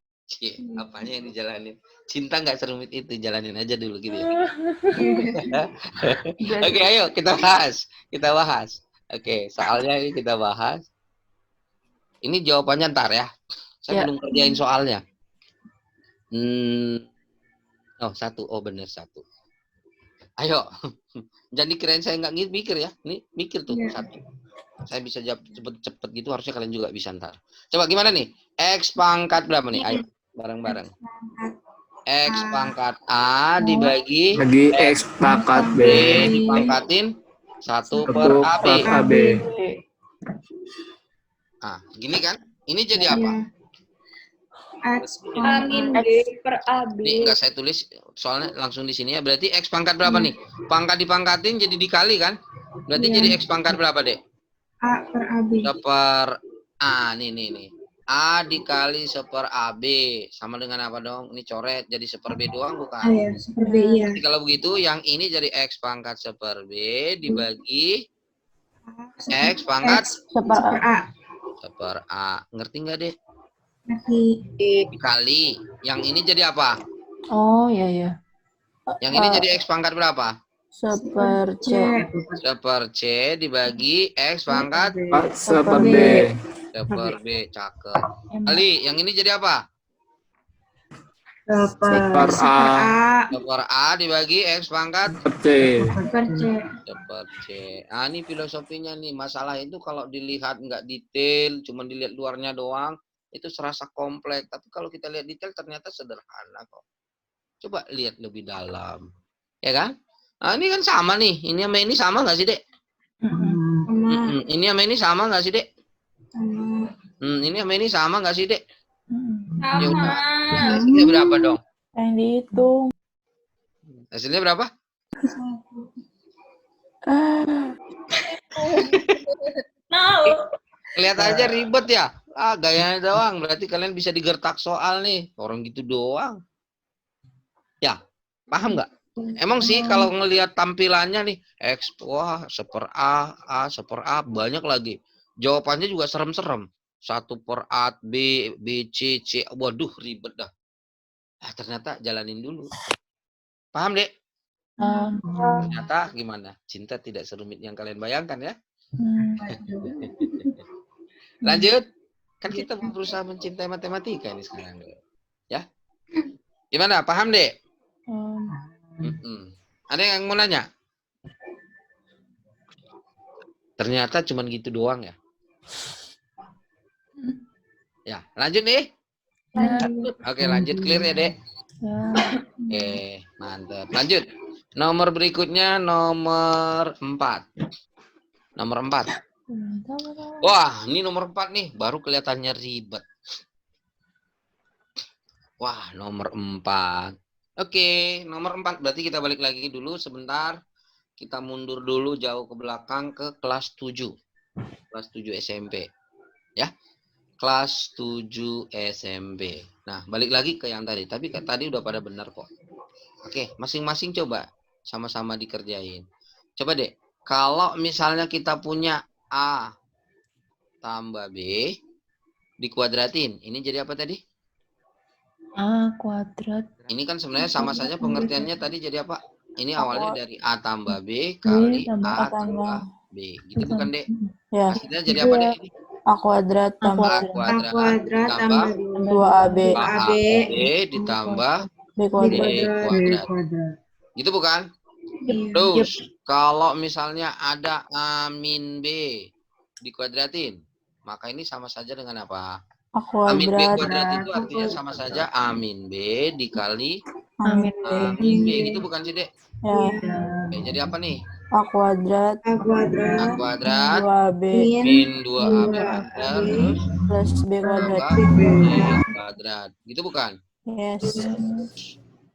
[SPEAKER 1] Apanya yang dijalanin? Cinta nggak serumit itu, jalanin aja dulu gitu ya. Oke, ayo kita bahas. Kita bahas. Oke, soalnya ini kita bahas. Ini jawabannya ntar ya. Saya belum kerjain soalnya. Oh, satu. Oh, bener satu. Ayo. Jangan dikirain saya nggak mikir ya. Ini mikir tuh satu. Saya bisa jawab cepet-cepet gitu, harusnya kalian juga bisa ntar. Coba gimana nih? X pangkat berapa nih? Ayo, bareng-bareng. X pangkat A dibagi
[SPEAKER 6] X pangkat B
[SPEAKER 1] dipangkatin 1/AB. Ah, gini kan? Ini jadi apa?
[SPEAKER 4] X
[SPEAKER 3] Amin B per AB.
[SPEAKER 1] Nih, enggak saya tulis soalnya langsung di sini ya. Berarti X pangkat berapa nih? Pangkat dipangkatin jadi dikali kan? Berarti jadi X pangkat berapa, Dek?
[SPEAKER 4] A per AB.
[SPEAKER 1] Seper A, nih. A dikali seper AB. Sama dengan apa dong? Ini coret jadi seper B doang bukan?
[SPEAKER 4] Iya, seper B iya.
[SPEAKER 1] Jadi kalau begitu yang ini jadi X pangkat seper B dibagi X pangkat
[SPEAKER 4] Seper A.
[SPEAKER 1] seper A. Ngerti nggak, Dek?
[SPEAKER 4] Ngerti.
[SPEAKER 1] Dikali. Yang ini jadi apa?
[SPEAKER 5] Oh, iya.
[SPEAKER 1] Yang ini jadi X pangkat berapa?
[SPEAKER 5] Seper C.
[SPEAKER 1] Seper C dibagi X pangkat
[SPEAKER 6] seper B.
[SPEAKER 1] seper B. Cakep. Ali, yang ini jadi apa?
[SPEAKER 6] Seper A.
[SPEAKER 1] Seper A dibagi X pangkat
[SPEAKER 6] C.
[SPEAKER 4] Seper C.
[SPEAKER 1] seper C. Ah, ini filosofinya nih. Masalah itu kalau dilihat nggak detail, cuma dilihat luarnya doang, itu serasa kompleks. Tapi kalau kita lihat detail ternyata sederhana kok. Coba lihat lebih dalam. Ya kan? Nah, ini kan sama nih. Ini sama ini sama nggak sih, Dek? Ini sama ini sama nggak sih, Dek? Ini sama ini sama nggak sih, Dek? Ya udah. Hasilnya berapa dong?
[SPEAKER 5] Yang dihitung.
[SPEAKER 1] Hasilnya berapa? Lihat aja ribet ya. Ah, gayanya doang. Berarti kalian bisa digertak soal nih. Orang gitu doang. Ya, paham nggak? Emang sih kalau ngelihat tampilannya nih, X, wah, seper A, seper A, banyak lagi. Jawabannya juga serem-serem. 1/A, B, B, C, C. Waduh, ribet dah. Ah, ternyata jalanin dulu. Paham, Dek? Ternyata gimana? Cinta tidak serumit yang kalian bayangkan ya. Lanjut. Kan kita berusaha mencintai matematika ini sekarang. Ya. Gimana? Paham, Dek? Ada yang mau nanya? Ternyata cuman gitu doang ya. Ya, lanjut nih. Oke, lanjut clear ya, Dek. Oke, mantap. Lanjut. Nomor berikutnya nomor 4. Nomor 4. Wah, ini nomor 4 nih, baru kelihatannya ribet. Wah, nomor 4. Oke, nomor 4 berarti kita balik lagi dulu sebentar. Kita mundur dulu jauh ke belakang ke kelas 7. Kelas 7 SMP. Ya. Kelas 7 SMP. Nah, balik lagi ke yang tadi. Tapi tadi udah pada benar kok. Oke, masing-masing coba sama-sama dikerjain. Coba deh, kalau misalnya kita punya A tambah B dikuadratin, ini jadi apa tadi?
[SPEAKER 5] A kuadrat.
[SPEAKER 1] Ini kan sebenarnya sama saja pengertiannya tadi jadi apa? Ini awalnya dari A tambah B kali A tambah B. Gitu bukan, Dek?
[SPEAKER 5] Ya.
[SPEAKER 1] Hasilnya jadi apa, Dek?
[SPEAKER 5] A kuadrat tambah
[SPEAKER 1] A kuadrat tambah
[SPEAKER 5] 2AB.
[SPEAKER 1] AB ditambah
[SPEAKER 5] B kuadrat.
[SPEAKER 1] B kuadrat. Gitu bukan? Terus kalau misalnya ada A min B dikuadratin, maka ini sama saja dengan apa?
[SPEAKER 5] A
[SPEAKER 1] A min B
[SPEAKER 5] kuadrat.
[SPEAKER 1] kuadrat itu artinya sama saja A min B dikali
[SPEAKER 5] A min B.
[SPEAKER 1] A min B. Gitu bukan sih, Dek?
[SPEAKER 5] Ya.
[SPEAKER 1] Oke, jadi apa nih?
[SPEAKER 5] A kuadrat
[SPEAKER 1] A kuadrat
[SPEAKER 5] 2AB
[SPEAKER 1] min 2AB terus
[SPEAKER 5] plus B kuadrat.
[SPEAKER 1] tambah B kuadrat. Gitu bukan?
[SPEAKER 5] Yes.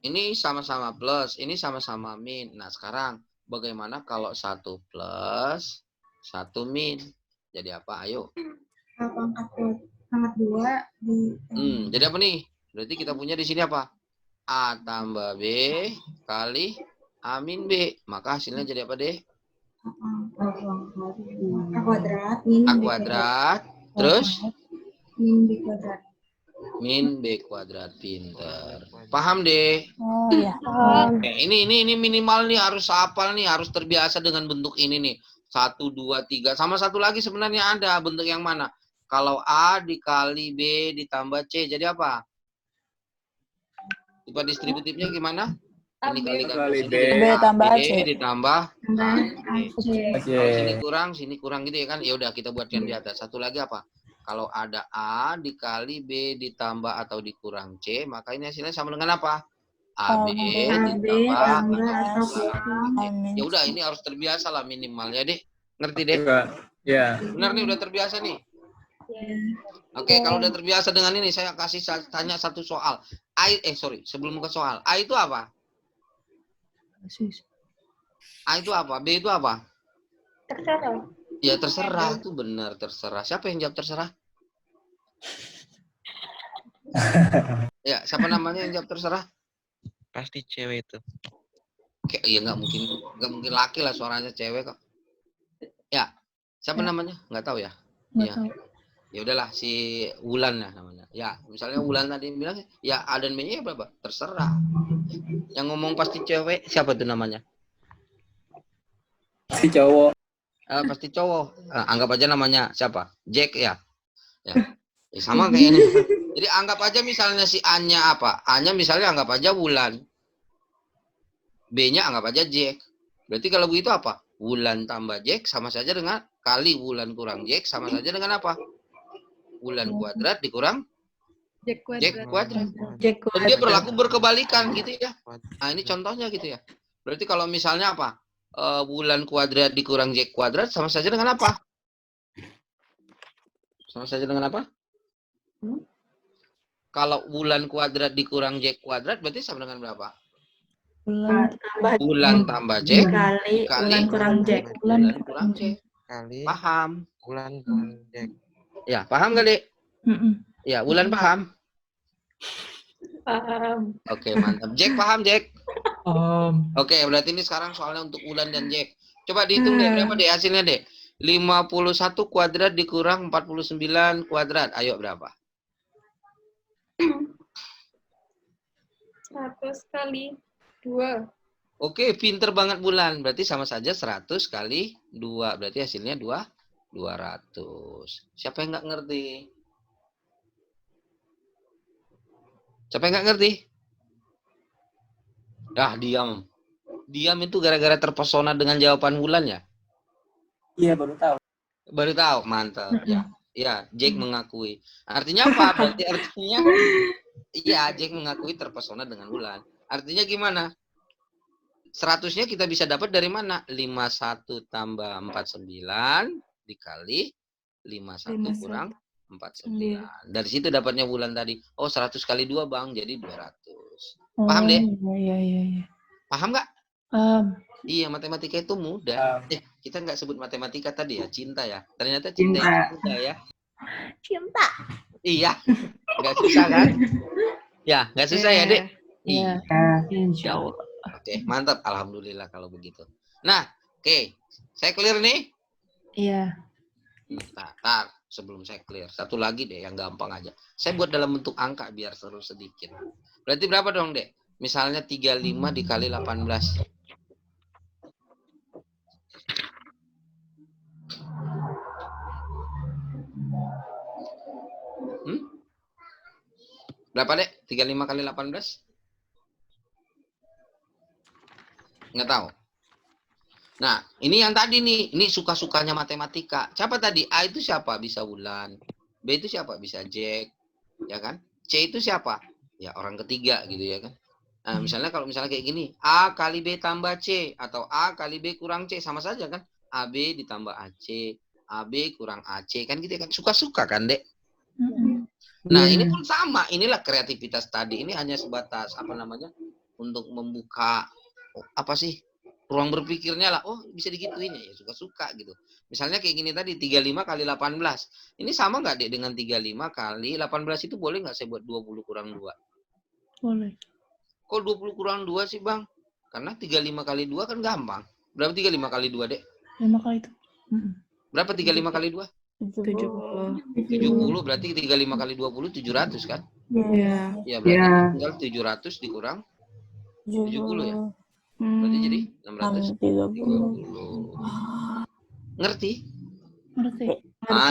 [SPEAKER 1] Ini sama-sama plus, ini sama-sama min. Nah, sekarang bagaimana kalau 1 plus 1 min. Jadi apa? Ayo.
[SPEAKER 4] A pangkat 2 di
[SPEAKER 1] Jadi apa nih? Berarti kita punya di sini apa? A tambah B kali A min B. Maka hasilnya jadi apa deh?
[SPEAKER 4] A kuadrat min
[SPEAKER 1] A
[SPEAKER 4] B
[SPEAKER 1] kuadrat. Terus?
[SPEAKER 4] min B kuadrat.
[SPEAKER 1] Min B kuadrat. Pinter. Paham deh?
[SPEAKER 5] Oh ya.
[SPEAKER 1] Oke, ini minimal nih harus hafal nih. Harus terbiasa dengan bentuk ini nih. 1, 2, 3. Sama satu lagi sebenarnya ada. Bentuk yang mana? Kalau A dikali B ditambah C. Jadi apa? Tipe distributifnya gimana? Ini kali
[SPEAKER 6] B.
[SPEAKER 5] B tambah
[SPEAKER 1] B
[SPEAKER 5] C.
[SPEAKER 1] ditambah
[SPEAKER 4] Tambah
[SPEAKER 1] AC.
[SPEAKER 4] AC.
[SPEAKER 1] Kalau sini kurang gitu ya kan? Ya udah kita buatkan di atas. Satu lagi apa? Kalau ada A dikali B ditambah atau dikurang C, maka ini hasilnya sama dengan apa? AB ditambah
[SPEAKER 4] tambah
[SPEAKER 5] Amin.
[SPEAKER 1] ya udah ini harus terbiasa lah minimal ya deh. Ngerti deh?
[SPEAKER 6] Ya.
[SPEAKER 1] Benar nih udah terbiasa nih. Oke, kalau udah terbiasa dengan ini saya kasih tanya satu soal. Sebelum ke soal. A itu apa? A itu apa? B itu apa?
[SPEAKER 3] Terserah.
[SPEAKER 1] Ya terserah, itu benar terserah. Siapa yang jawab terserah? Ya, siapa namanya yang jawab terserah?
[SPEAKER 7] Pasti cewek itu.
[SPEAKER 1] Kayak ya nggak mungkin laki lah suaranya cewek kok. Ya, siapa namanya? Nggak tahu ya.
[SPEAKER 2] Nggak
[SPEAKER 1] Ya.
[SPEAKER 2] tahu.
[SPEAKER 1] Ya udahlah si Wulan lah namanya. Ya, misalnya Wulan tadi bilang ya A dan B-nya berapa? Terserah. Yang ngomong pasti cewek, siapa tuh namanya?
[SPEAKER 6] Si cowok.
[SPEAKER 1] Pasti cowok. Anggap aja namanya siapa? Jack ya. Ya. Sama kayak ini. Jadi anggap aja misalnya si A-nya apa? A-nya misalnya anggap aja Wulan. B-nya anggap aja Jack. Berarti kalau begitu apa? Wulan tambah Jack sama saja dengan kali Wulan kurang Jack sama saja dengan apa? Wulan kuadrat dikurang
[SPEAKER 3] Jack
[SPEAKER 1] Jack kuadrat.
[SPEAKER 2] Jack
[SPEAKER 1] Dan dia berlaku berkebalikan gitu ya. Nah ini contohnya gitu ya. Berarti kalau misalnya apa? Wulan kuadrat dikurang Jack kuadrat sama saja dengan apa? Sama saja dengan apa? Kalau Wulan kuadrat dikurang Jack kuadrat berarti sama dengan berapa? Wulan tambah Jack
[SPEAKER 2] kali
[SPEAKER 1] kali
[SPEAKER 2] kurang Jack.
[SPEAKER 1] Wulan kurang Jack.
[SPEAKER 7] Kali
[SPEAKER 1] Paham?
[SPEAKER 7] bulan kurang Jack.
[SPEAKER 1] Ya, paham gak, Dek? Ya, Wulan paham?
[SPEAKER 3] Paham.
[SPEAKER 1] Oke, mantap. Jack paham, Jack? Oke, berarti ini sekarang soalnya untuk Wulan dan Jack. Coba dihitung deh, berapa deh hasilnya deh? 51 kuadrat dikurang 49 kuadrat. Ayo berapa?
[SPEAKER 3] 100 kali 2.
[SPEAKER 1] Oke, pinter banget Wulan. Berarti sama saja 100 kali 2. Berarti hasilnya 200. Siapa yang nggak ngerti? Siapa yang nggak ngerti? Diam. Diam itu gara-gara terpesona dengan jawaban Wulan ya?
[SPEAKER 6] Iya, baru tahu.
[SPEAKER 1] Baru tahu, mantap. Ya, Jack mengakui. Artinya apa? Berarti artinya, iya, Jack mengakui terpesona dengan Wulan. Artinya gimana? 100-nya kita bisa dapat dari mana? 51 tambah 49 dikali 51 kurang 49. Dari situ dapatnya Wulan tadi. Oh, 100 kali 2, Bang. Jadi 200. Paham deh?
[SPEAKER 5] Iya.
[SPEAKER 1] Paham nggak? Iya, matematika itu mudah. Kita nggak sebut matematika tadi ya, cinta ya. Ternyata cinta itu mudah ya.
[SPEAKER 3] Cinta.
[SPEAKER 1] Iya, nggak susah kan? Ya, nggak susah ya, Dek?
[SPEAKER 5] Iya.
[SPEAKER 2] Insya Allah.
[SPEAKER 1] Oke, mantap. Alhamdulillah kalau begitu. Nah, oke. Saya clear nih?
[SPEAKER 5] Iya.
[SPEAKER 1] Nah, sebelum saya clear. Satu lagi deh yang gampang aja. Saya buat dalam bentuk angka biar seru sedikit. Berarti berapa dong, Dek? Misalnya 35 dikali 18. Berapa, Dek? 35 kali 18? Nggak tahu. Nah, ini yang tadi nih. Ini suka-sukanya matematika. Siapa tadi? A itu siapa? Bisa Wulan. B itu siapa? Bisa Jack. Ya kan? C itu siapa? Ya orang ketiga gitu ya kan. Nah, misalnya kalau misalnya kayak gini. A kali B tambah C. Atau A kali B kurang C. Sama saja kan? AB ditambah AC. AB kurang AC. Kan gitu kan. Suka-suka kan, Dek? Nah, ini pun sama. Inilah kreativitas tadi. Ini hanya sebatas, apa namanya, untuk membuka, apa sih, ruang berpikirnya lah, oh bisa digituin ya suka-suka gitu. Misalnya kayak gini tadi 35 kali 18. Ini sama nggak Dek dengan 35 kali 18 itu boleh nggak saya buat 20 kurang 2?
[SPEAKER 5] Boleh.
[SPEAKER 1] Kok 20 kurang 2 sih Bang? Karena 35 kali 2 kan gampang. Berapa 35 kali 2 Dek?
[SPEAKER 5] 5 kali itu.
[SPEAKER 1] Berapa 35 kali 2?
[SPEAKER 5] 70.
[SPEAKER 1] 70 berarti 35 kali 20 700 kan?
[SPEAKER 5] Iya.
[SPEAKER 1] Ya berarti tinggal 700 dikurang 70 ya. Berarti jadi 630. Ngerti?
[SPEAKER 5] Ngerti.
[SPEAKER 1] Ah,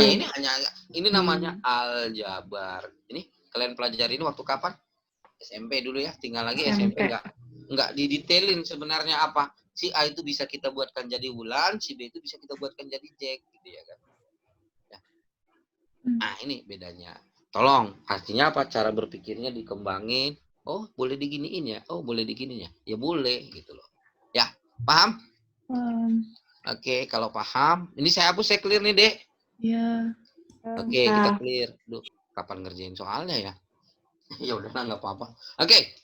[SPEAKER 1] ini namanya aljabar. Ini kalian pelajari ini waktu kapan? SMP dulu ya. Tinggal lagi SMP enggak didetailin sebenarnya apa. Si A itu bisa kita buatkan jadi bulan, si B itu bisa kita buatkan jadi jack gitu ya kan. Ya. Nah, ini bedanya. Tolong, artinya apa? Cara berpikirnya dikembangin. Oh, boleh diginiin ya. Oh, boleh diginiin ya. Ya boleh gitu loh. Ya, paham? Oke, kalau paham, ini saya hapus, saya clear nih, Dek.
[SPEAKER 5] Iya.
[SPEAKER 1] Oke, kita clear. Duh, kapan ngerjain soalnya ya? Ya udah, nggak apa-apa. Oke.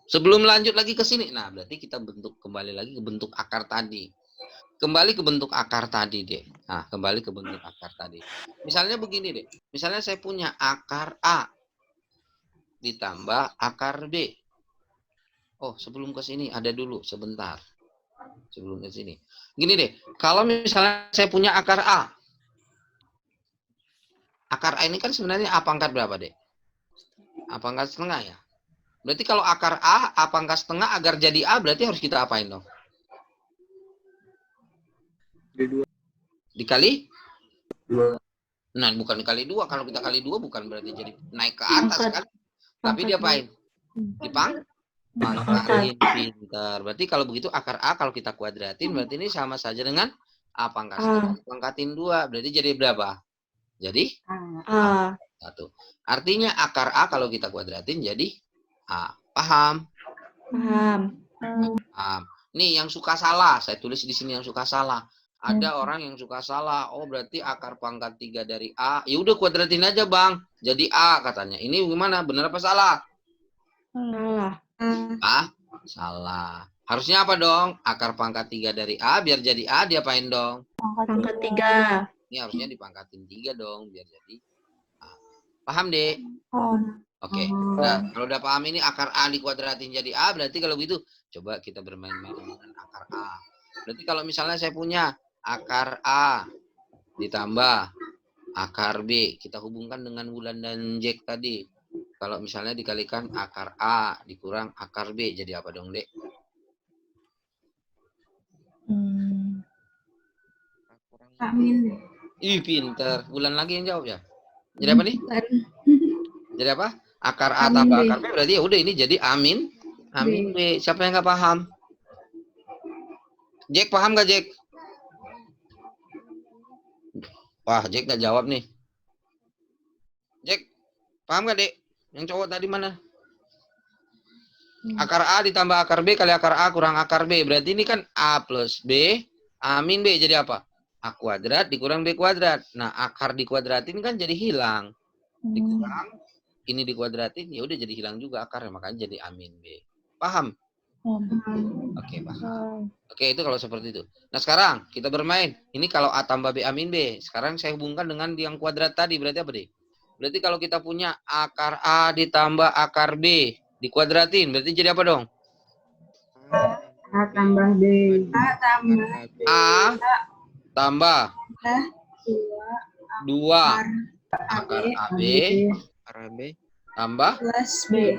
[SPEAKER 1] Sebelum lanjut lagi ke sini, nah berarti kita kembali lagi ke bentuk akar tadi. Kembali ke bentuk akar tadi, Dek. Nah, kembali ke bentuk akar tadi. Misalnya begini, Dek. Misalnya saya punya akar A ditambah akar B. Oh, sebelum ke sini ada dulu sebentar. Sebelum ke sini. Gini deh, kalau misalnya saya punya akar A. Akar A ini kan sebenarnya A pangkat berapa, Dek? A pangkat setengah ya? Berarti kalau akar A pangkat setengah agar jadi A berarti harus kita apain dong? Dikali?
[SPEAKER 6] 2.
[SPEAKER 1] Nah, bukan dikali 2. Kalau kita kali 2 bukan berarti jadi naik ke atas kan? Tapi diapain? Pangkatin, pintar. Berarti kalau begitu akar A kalau kita kuadratin berarti ini sama saja dengan A pangkat setengah pangkatin 2. Berarti jadi berapa? Jadi
[SPEAKER 5] A.
[SPEAKER 1] 1. Artinya akar A kalau kita kuadratin jadi A. Paham? Paham. Nih yang suka salah, saya tulis di sini yang suka salah. Ada orang yang suka salah. Oh, berarti akar pangkat 3 dari A. Ya udah kuadratin aja, Bang. Jadi A katanya. Ini gimana? Benar apa salah? Salah. Harusnya apa dong? Akar pangkat 3 dari A biar jadi A diapain dong?
[SPEAKER 5] Pangkat 3.
[SPEAKER 1] Ini harusnya dipangkatin 3 dong biar jadi A. Paham, Dek? Oke. Nah, kalau udah paham ini akar A dikuadratin jadi A, berarti kalau begitu coba kita bermain-main dengan akar A. Berarti kalau misalnya saya punya akar A ditambah akar B, kita hubungkan dengan bulan dan jack tadi. Kalau misalnya dikalikan akar A dikurang akar B, jadi apa dong, Dek?
[SPEAKER 4] Amin.
[SPEAKER 1] Ih, pinter. Bulan lagi yang jawab ya. Jadi apa nih? Jadi apa? Akar A tambah akar B berarti ya udah ini jadi amin. Amin B. Siapa yang nggak paham? Jack paham nggak, Jack? Wah, Jack nggak jawab nih. Jack, paham nggak, Dek? Yang cowok tadi mana? Akar A ditambah akar B kali akar A kurang akar B. Berarti ini kan A plus B, amin B. Jadi apa? A kuadrat dikurang B kuadrat. Nah, akar dikuadratin kan jadi hilang. Dikurang, ini dikuadratin, ya udah jadi hilang juga akarnya. Makanya jadi amin B. Paham? Oke, paham. Oke, itu kalau seperti itu. Nah, sekarang kita bermain. Ini kalau A tambah B amin B. Sekarang saya hubungkan dengan yang kuadrat tadi. Berarti apa, Dek? Berarti kalau kita punya akar A ditambah akar B dikuadratin, berarti jadi apa dong?
[SPEAKER 4] A tambah B.
[SPEAKER 1] A tambah 2 akar AB tambah
[SPEAKER 4] Plus B.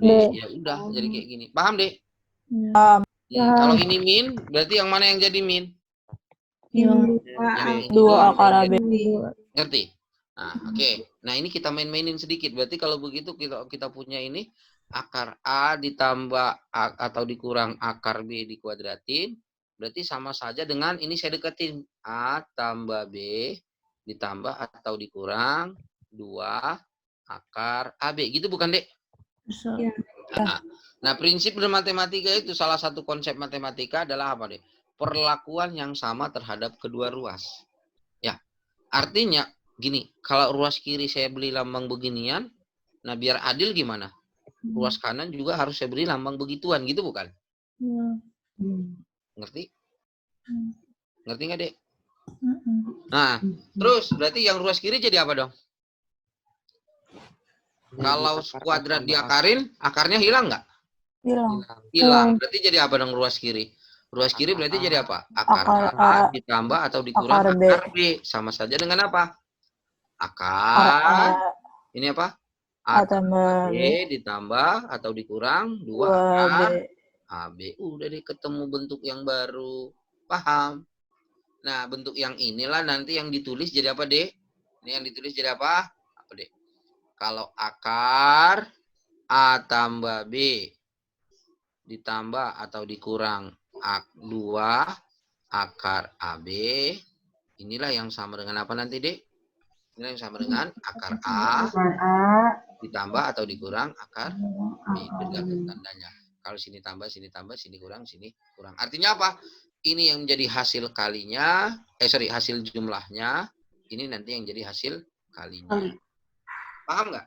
[SPEAKER 1] B. Ya udah, jadi kayak gini. Paham, Dek? Kalau ini min, berarti yang mana yang jadi min?
[SPEAKER 4] Yang
[SPEAKER 5] 2 akar AB.
[SPEAKER 1] Ngerti? Nah, oke. Nah, ini kita main-mainin sedikit. Berarti kalau begitu kita punya ini akar A ditambah atau dikurang akar B dikuadratin, berarti sama saja dengan ini saya deketin A tambah B ditambah atau dikurang 2 akar AB. Gitu bukan, Dek?
[SPEAKER 5] Bisa.
[SPEAKER 1] Nah, prinsip bermatematika itu salah satu konsep matematika adalah apa, Dek? Perlakuan yang sama terhadap kedua ruas. Ya. Artinya gini, kalau ruas kiri saya beli lambang beginian, nah biar adil gimana? Ruas kanan juga harus saya beri lambang begituan, gitu bukan? Ngerti?
[SPEAKER 5] Hmm.
[SPEAKER 1] Ngerti nggak, Dek?
[SPEAKER 5] Mm-mm.
[SPEAKER 1] Nah, terus berarti yang ruas kiri jadi apa dong?
[SPEAKER 7] Jadi
[SPEAKER 1] Kalau
[SPEAKER 7] akar A
[SPEAKER 1] kuadrat
[SPEAKER 7] tambah
[SPEAKER 1] diakarin, akarnya hilang nggak?
[SPEAKER 5] Hilang.
[SPEAKER 1] Hilang. Berarti jadi apa dong ruas kiri? Ruas kiri berarti jadi apa? Akar
[SPEAKER 5] Akar
[SPEAKER 1] A
[SPEAKER 5] A
[SPEAKER 1] ditambah atau dikurang
[SPEAKER 5] akar B.
[SPEAKER 1] akar B. Sama saja dengan apa?
[SPEAKER 5] Akar A
[SPEAKER 1] Akar, ini apa?
[SPEAKER 5] A
[SPEAKER 1] A
[SPEAKER 5] tambah
[SPEAKER 1] B
[SPEAKER 5] B.
[SPEAKER 1] ditambah atau dikurang 2
[SPEAKER 5] 2 B.
[SPEAKER 1] akar AB. Udah deh ketemu bentuk yang baru. Paham? Nah, bentuk yang inilah nanti yang ditulis jadi apa, Dek? Ini yang ditulis jadi apa? Apa, Dek? Kalau akar A tambah B ditambah atau dikurang 2 akar AB, inilah yang sama dengan apa nanti, Dek? Inilah yang sama dengan akar A
[SPEAKER 4] Akar A.
[SPEAKER 1] ditambah atau dikurang akar B. Bergantung tandanya. Kalau sini tambah, sini kurang, sini kurang. Artinya apa? Ini yang menjadi hasil kalinya, hasil jumlahnya. Ini nanti yang jadi hasil kalinya. Paham nggak?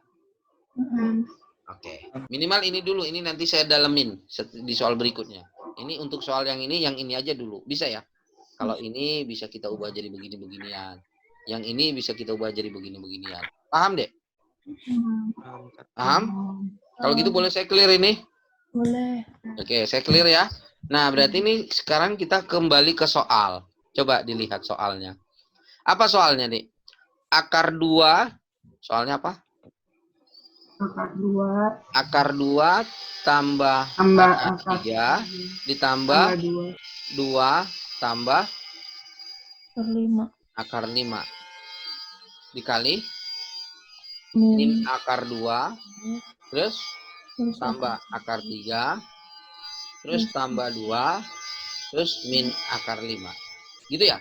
[SPEAKER 1] Oke. Minimal ini dulu. Ini nanti saya dalemin di soal berikutnya. Ini untuk soal yang ini aja dulu. Bisa ya? Kalau ini bisa kita ubah jadi begini-beginian. Yang ini bisa kita ubah jadi begini-beginian. Paham, Dek? Paham? Kalau gitu boleh saya clear ini?
[SPEAKER 5] Boleh.
[SPEAKER 1] Oke, saya clear ya. Nah, berarti ini sekarang kita kembali ke soal. Coba dilihat soalnya. Apa soalnya, Dik? Akar 2. Soalnya apa?
[SPEAKER 4] Akar 2
[SPEAKER 1] Akar 2 tambah
[SPEAKER 4] tambah
[SPEAKER 1] akar
[SPEAKER 4] akar
[SPEAKER 1] 3 ditambah 2 tambah
[SPEAKER 5] Per 5.
[SPEAKER 1] akar 5 dikali
[SPEAKER 5] Min.
[SPEAKER 1] akar 2 terus
[SPEAKER 5] Terus
[SPEAKER 1] tambah akar 3 terus tambah 2 terus min akar 5. Gitu ya?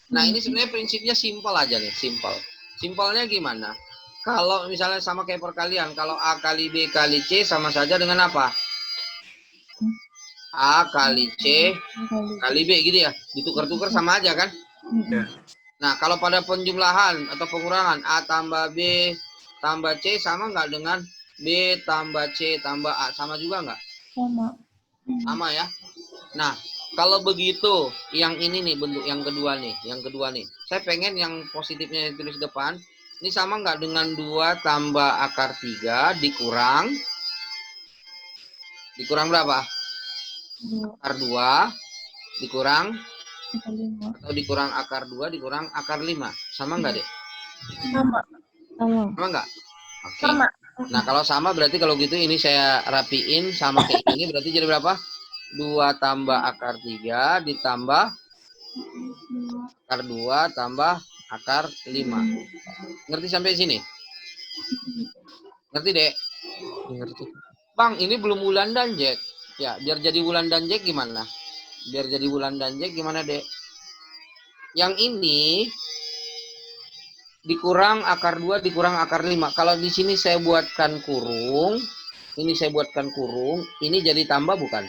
[SPEAKER 1] Nah, ini sebenarnya prinsipnya simpel aja nih, simpel. Simpelnya gimana? Kalau misalnya sama kayak perkalian, kalau A kali B kali C sama saja dengan apa? A kali C kali B gitu ya. Ditukar-tukar sama aja kan?
[SPEAKER 6] Ya.
[SPEAKER 1] Nah, kalau pada penjumlahan atau pengurangan A tambah B tambah C sama nggak dengan B tambah C tambah A? Sama juga nggak?
[SPEAKER 5] sama.
[SPEAKER 1] Sama ya. Nah, kalau begitu, yang ini nih bentuk yang kedua nih. Yang kedua nih. Saya pengen yang positifnya ditulis depan. Ini sama nggak dengan 2 tambah akar 3 dikurang berapa? Akar 2 dikurang
[SPEAKER 5] Akar 5.
[SPEAKER 1] atau dikurang akar 2 dikurang akar 5. Sama nggak, Dek?
[SPEAKER 5] Sama. Sama.
[SPEAKER 1] Sama nggak? Oke.
[SPEAKER 5] Sama.
[SPEAKER 1] Nah, kalau sama berarti kalau gitu ini saya rapiin sama kayak ini berarti jadi berapa? 2 tambah akar 3 ditambah akar 2 tambah akar 5. Ngerti sampai sini? Ngerti, Dek?
[SPEAKER 7] Ngerti.
[SPEAKER 1] Bang, ini belum Wulan dan Jack. Ya, biar jadi Wulan dan Jack gimana? Biar jadi Wulan dan Jack gimana, Dek? Yang ini dikurang akar 2 dikurang akar 5. Kalau di sini saya buatkan kurung, ini saya buatkan kurung, ini jadi tambah bukan?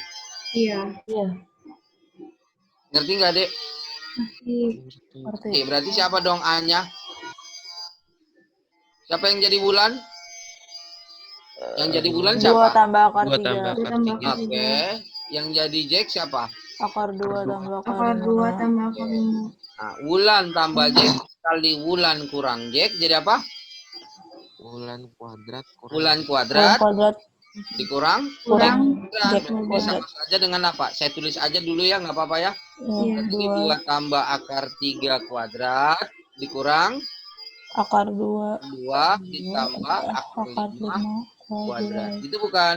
[SPEAKER 4] Iya.
[SPEAKER 5] Iya.
[SPEAKER 1] Ngerti nggak, Dek?
[SPEAKER 5] Ngerti.
[SPEAKER 1] Oke, berarti siapa dong A-nya? Siapa yang jadi Wulan? Yang jadi Wulan
[SPEAKER 5] 2
[SPEAKER 1] siapa?
[SPEAKER 5] tambah akar
[SPEAKER 7] 2
[SPEAKER 5] 3.
[SPEAKER 7] tambah akar 3.
[SPEAKER 1] Oke. Yang jadi Jack siapa?
[SPEAKER 5] Akar 2 tambah akar
[SPEAKER 4] Akar 2
[SPEAKER 5] 5.
[SPEAKER 4] tambah akar 5.
[SPEAKER 1] Nah, Wulan tambah Jack kali Wulan kurang Jack jadi apa?
[SPEAKER 7] Bulan kuadrat kurang
[SPEAKER 1] Wulan
[SPEAKER 5] Kurang
[SPEAKER 1] kuadrat
[SPEAKER 5] kuadrat
[SPEAKER 1] dikurang
[SPEAKER 5] kurang
[SPEAKER 1] kuadrat.
[SPEAKER 5] Jack kuadrat.
[SPEAKER 1] Sama saja dengan apa? Saya tulis aja dulu ya, nggak apa-apa ya.
[SPEAKER 5] Iya,
[SPEAKER 1] Ini
[SPEAKER 5] 2
[SPEAKER 1] 2 tambah akar 3 kuadrat dikurang
[SPEAKER 5] akar 2
[SPEAKER 1] 2 ditambah akar
[SPEAKER 5] akar
[SPEAKER 1] 5
[SPEAKER 5] 5
[SPEAKER 1] kuadrat.
[SPEAKER 5] kuadrat.
[SPEAKER 1] Itu bukan?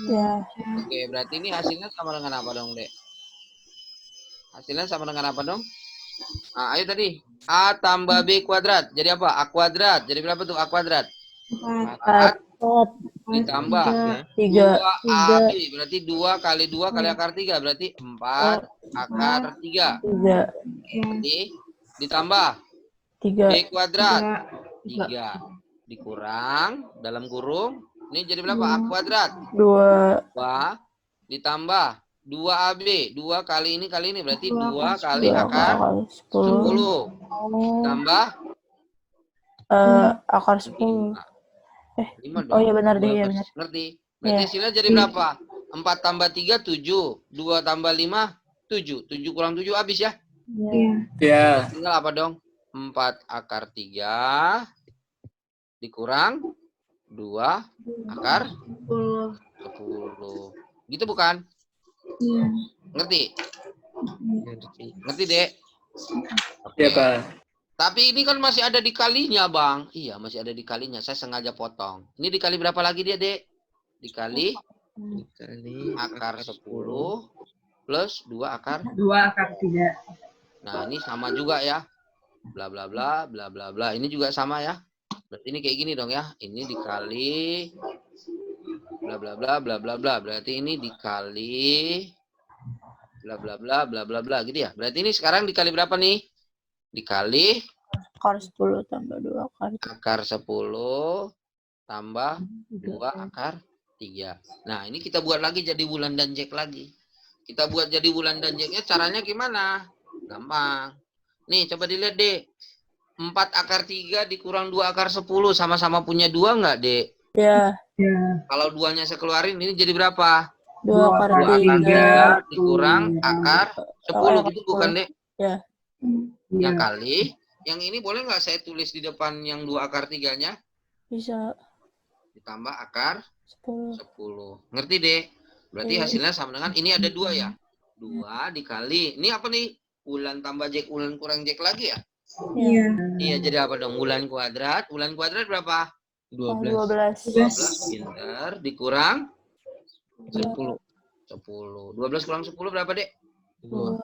[SPEAKER 5] Ya.
[SPEAKER 1] Oke, berarti ini hasilnya sama dengan apa dong, Dek? Hasilnya sama dengan apa dong? Nah, ayo tadi. A tambah B kuadrat. Jadi apa? A kuadrat. Jadi berapa tuh A kuadrat?
[SPEAKER 5] 4
[SPEAKER 1] Ditambah
[SPEAKER 5] 3
[SPEAKER 1] 2AB. Berarti 2 kali 2 kali akar 3. Berarti 4 akar 3.
[SPEAKER 5] 3
[SPEAKER 1] Berarti ditambah
[SPEAKER 5] 3
[SPEAKER 1] B kuadrat. 3. Dikurang dalam kurung. Ini jadi berapa? A kuadrat.
[SPEAKER 5] 2
[SPEAKER 1] 2 ditambah 2AB. 2 kali ini berarti 2 kali
[SPEAKER 5] 2
[SPEAKER 1] akar
[SPEAKER 5] akar
[SPEAKER 1] 10.
[SPEAKER 5] 10
[SPEAKER 1] Tambah
[SPEAKER 5] akar 10.
[SPEAKER 1] 5 dong.
[SPEAKER 5] Oh iya benar deh,
[SPEAKER 1] 2
[SPEAKER 5] ya
[SPEAKER 1] per-
[SPEAKER 5] benar.
[SPEAKER 1] Ngerti? Berarti
[SPEAKER 5] Iya.
[SPEAKER 1] hasilnya jadi berapa? 4 tambah 3, 7. 2 tambah 5, 7. 7 kurang 7 habis ya.
[SPEAKER 4] Iya.
[SPEAKER 6] Ya.
[SPEAKER 1] Tinggal apa dong? 4 akar 3 dikurang 2 akar
[SPEAKER 2] 10.
[SPEAKER 1] 10. Gitu bukan?
[SPEAKER 4] Iya.
[SPEAKER 1] Ngerti?
[SPEAKER 7] Ngerti.
[SPEAKER 1] Ngerti, Dek? Oke.
[SPEAKER 6] Iya, Kak.
[SPEAKER 1] Tapi ini kan masih ada dikalinya, Bang. Iya, masih ada dikalinya. Saya sengaja potong. Ini dikali berapa lagi dia, Dek? Dikali
[SPEAKER 7] Dikali
[SPEAKER 1] akar 10 plus 2 akar.
[SPEAKER 4] 2 akar 3.
[SPEAKER 1] Nah, ini sama juga ya. Bla bla bla bla bla bla. Ini juga sama ya. Berarti ini kayak gini dong ya. Ini dikali bla bla bla bla bla bla. Berarti ini dikali bla bla bla bla bla bla gitu ya. Berarti ini sekarang dikali berapa nih? Dikali
[SPEAKER 5] Akar 10 tambah 2 akar
[SPEAKER 1] akar 10 tambah 2 akar 3. Nah, ini kita buat lagi jadi Wulan dan Jack lagi. Kita buat jadi Wulan dan Jacknya caranya gimana? Gampang. Nih, coba dilihat, Dek. 4 akar 3 dikurang 2 akar 10 sama-sama punya 2 nggak, Dek?
[SPEAKER 5] Ya,
[SPEAKER 1] Kalau 2-nya saya keluarin, ini jadi berapa?
[SPEAKER 5] 2 akar
[SPEAKER 1] 2 akar
[SPEAKER 5] 3.
[SPEAKER 1] 3 dikurang akar 10. Gitu bukan, Dek?
[SPEAKER 5] Ya.
[SPEAKER 1] Yang kali. Yang ini boleh nggak saya tulis di depan yang 2 akar 3-nya?
[SPEAKER 5] Bisa
[SPEAKER 1] Ditambah akar
[SPEAKER 5] 10.
[SPEAKER 1] 10. Ngerti, Dek? Berarti
[SPEAKER 5] Iya.
[SPEAKER 1] hasilnya sama dengan ini ada 2 ya? 2 dikali. Ini apa nih? Wulan tambah Jack, Wulan kurang Jack lagi ya?
[SPEAKER 4] Iya.
[SPEAKER 1] Iya, jadi apa dong? Wulan kuadrat. Wulan kuadrat berapa?
[SPEAKER 7] 12.
[SPEAKER 1] 12. Pinter. Dikurang
[SPEAKER 7] 10.
[SPEAKER 1] 10. 12 kurang 10 berapa, Dek?
[SPEAKER 7] 2.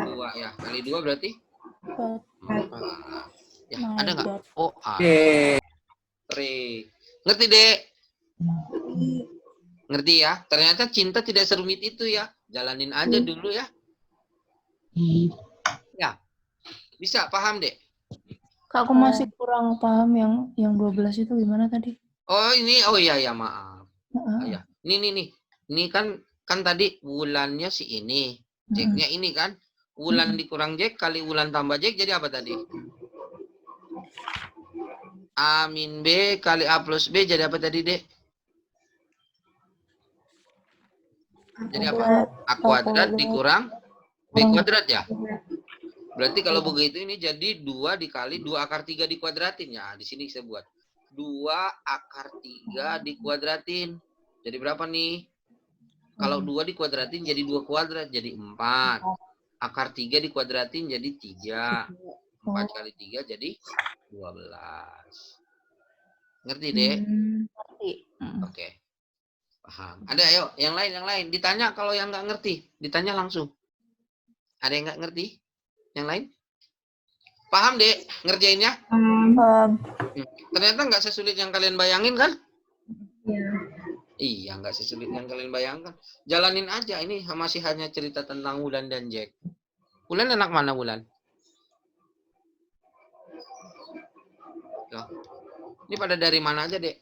[SPEAKER 1] 2 ya. Kali 2 berarti?
[SPEAKER 5] 4.
[SPEAKER 1] 4. Ya,
[SPEAKER 5] My
[SPEAKER 1] ada nggak?
[SPEAKER 5] God.
[SPEAKER 1] Oh, ada.
[SPEAKER 6] Oke.
[SPEAKER 1] 3. Ngerti, Dek? Ngerti ya? Ternyata cinta tidak serumit itu ya. Jalanin aja dulu ya. Ya. Bisa, paham, Dek?
[SPEAKER 2] Kak, aku masih kurang paham yang 12 itu gimana tadi?
[SPEAKER 1] Oh, ini. Oh iya, ya, maaf.
[SPEAKER 2] Heeh.
[SPEAKER 1] Oh, ya. Nih. Ini kan tadi wulannya si ini. Jacknya ini kan. Wulan dikurang Jack kali wulan tambah Jack jadi apa tadi? A min B kali A plus B jadi apa tadi, Dek? Jadi apa? A kuadrat dikurang B kuadrat ya? Berarti kalau begitu ini jadi 2 dikali 2 akar 3 dikuadratin. Ya, di sini saya buat. 2 akar 3 dikuadratin. Jadi berapa nih? Kalau 2 dikuadratin jadi 2 kuadrat. Jadi 4. Akar 3 dikuadratin jadi 3. 4 kali 3 jadi 12. Ngerti, Dek?
[SPEAKER 2] Ngerti.
[SPEAKER 1] Oke. Paham. Ada, ayo. Yang lain. Ditanya kalau yang nggak ngerti. Ditanya langsung. Ada yang nggak ngerti? Yang lain? Paham, Dek? Ngerjainnya?
[SPEAKER 5] Paham.
[SPEAKER 1] Ternyata nggak sesulit yang kalian bayangin, kan?
[SPEAKER 4] Iya.
[SPEAKER 1] Iya, nggak sesulit yang kalian bayangkan. Jalanin aja. Ini masih hanya cerita tentang Wulan dan Jack. Wulan anak mana, Wulan? Loh. Ini pada dari mana aja, Dek?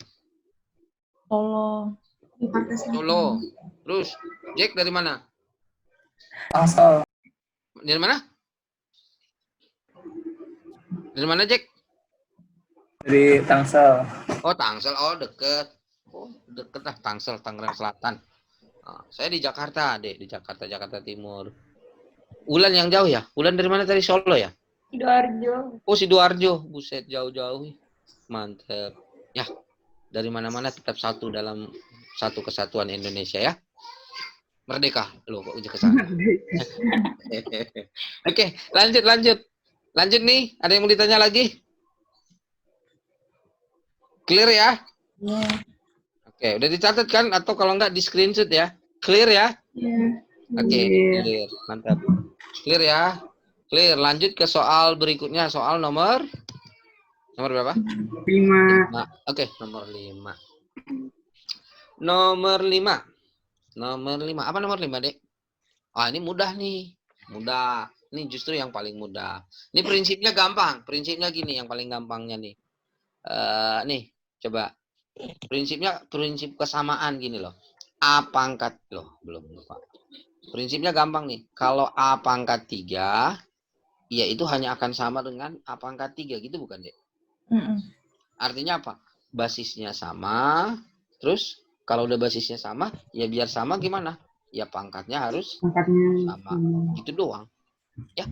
[SPEAKER 2] Solo.
[SPEAKER 1] Solo. Terus, Jack dari mana?
[SPEAKER 6] Tangsel.
[SPEAKER 1] Dari mana? Dari mana, Jack?
[SPEAKER 6] Dari Tangsel.
[SPEAKER 1] Oh, Tangsel. Oh, deket. Oh, deket lah. Tangsel, Tangerang Selatan. Nah, saya di Jakarta, Dek. Di Jakarta Timur. Wulan yang jauh ya? Wulan dari mana tadi? Solo ya?
[SPEAKER 3] Sidoarjo.
[SPEAKER 1] Oh, Sidoarjo. Buset, jauh-jauh. Mantep. Ya, dari mana-mana tetap satu dalam satu kesatuan Indonesia ya. Merdeka. Loh, kok udah ke sana? Oke, lanjut. Lanjut nih, ada yang mau ditanya lagi? Clear ya?
[SPEAKER 2] Iya.
[SPEAKER 1] Oke, udah dicatat kan? Atau kalau enggak di screenshot ya? Clear ya?
[SPEAKER 4] Iya.
[SPEAKER 1] Oke, clear. Mantap. Clear ya? Clear. Lanjut ke soal berikutnya. Soal nomor berapa?
[SPEAKER 4] 5.
[SPEAKER 1] Nah, oke, nomor 5. Nomor 5. Apa nomor 5, Dek? Ah, ini mudah nih. Mudah. Ini justru yang paling mudah. Ini prinsipnya gampang. Prinsipnya gini, yang paling gampangnya nih. Nih, coba. Prinsip kesamaan gini loh. A pangkat loh, belum lupa. Prinsipnya gampang nih. Kalau A pangkat 3, ya itu hanya akan sama dengan A pangkat 3 gitu bukan, Dek? Artinya apa? Basisnya sama, terus Kalau udah basisnya sama, ya biar sama gimana? Ya pangkatnya harus
[SPEAKER 4] Angkatnya
[SPEAKER 1] sama. Gitu doang.
[SPEAKER 4] Ya.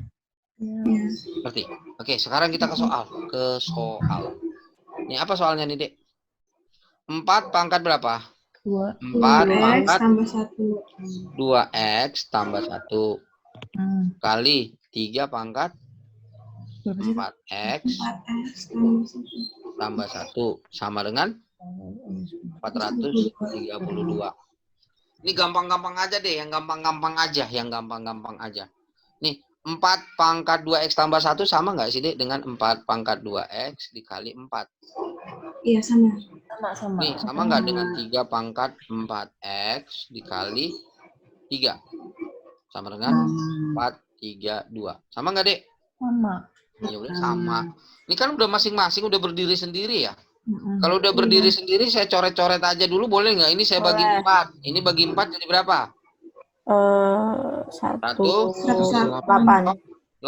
[SPEAKER 1] Ngerti? Oke, sekarang kita ke soal. Ini apa soalnya nih, Dek? 4 pangkat berapa?
[SPEAKER 2] 2.
[SPEAKER 1] 4
[SPEAKER 4] X
[SPEAKER 1] pangkat
[SPEAKER 4] tambah 1.
[SPEAKER 1] 2X tambah 1 kali 3 pangkat
[SPEAKER 2] Berapa sih?
[SPEAKER 1] 4X
[SPEAKER 4] 4X tambah 1.
[SPEAKER 1] tambah 1 sama dengan 432. Ini gampang-gampang aja deh, yang gampang-gampang aja. Nih, 4 pangkat 2X tambah 1 sama nggak sih, Dek, dengan 4 pangkat 2X dikali 4?
[SPEAKER 4] Iya, sama.
[SPEAKER 2] Sama.
[SPEAKER 1] Nih, sama nggak dengan 3 pangkat 4X dikali 3? Sama dengan 432. Sama nggak, Dek?
[SPEAKER 2] Sama.
[SPEAKER 1] Ya udah sama. Ini kan udah masing-masing udah berdiri sendiri ya. Kalau udah berdiri sendiri saya coret-coret aja dulu boleh nggak? Ini saya bagi 4. Ini bagi 4 jadi berapa?
[SPEAKER 5] 108.
[SPEAKER 1] 8.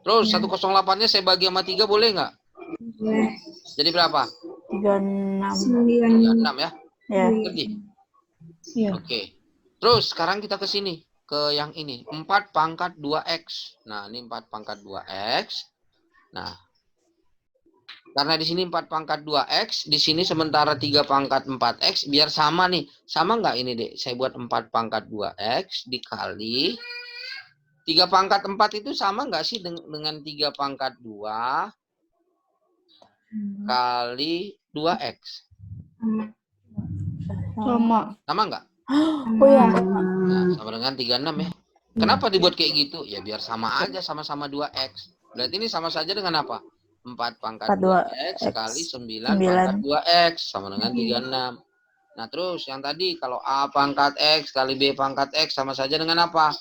[SPEAKER 1] Terus 108-nya saya bagi sama 3 boleh nggak?
[SPEAKER 4] Boleh.
[SPEAKER 1] Jadi berapa?
[SPEAKER 5] 36.
[SPEAKER 1] 36 ya.
[SPEAKER 5] Ya.
[SPEAKER 1] Ngerti?
[SPEAKER 2] Iya.
[SPEAKER 1] Oke. Terus sekarang kita ke sini. Ke yang ini. 4 pangkat 2X. Nah, ini 4 pangkat 2X. Nah, karena di sini 4 pangkat 2X. Di sini sementara 3 pangkat 4X. Biar sama nih. Sama nggak ini, Dek? Saya buat 4 pangkat 2X dikali 3 pangkat 4 itu sama nggak sih dengan 3 pangkat 2 kali 2X?
[SPEAKER 5] Sama.
[SPEAKER 1] Sama nggak?
[SPEAKER 5] Oh ya.
[SPEAKER 1] Nah, sama dengan 36 ya. Kenapa dibuat kayak gitu? Ya biar sama aja, sama-sama 2X. Berarti ini sama saja dengan apa? 4 pangkat 2X kali 9 pangkat 2X. Sama dengan 36. Nah, terus yang tadi kalau A pangkat X kali B pangkat X sama saja dengan apa?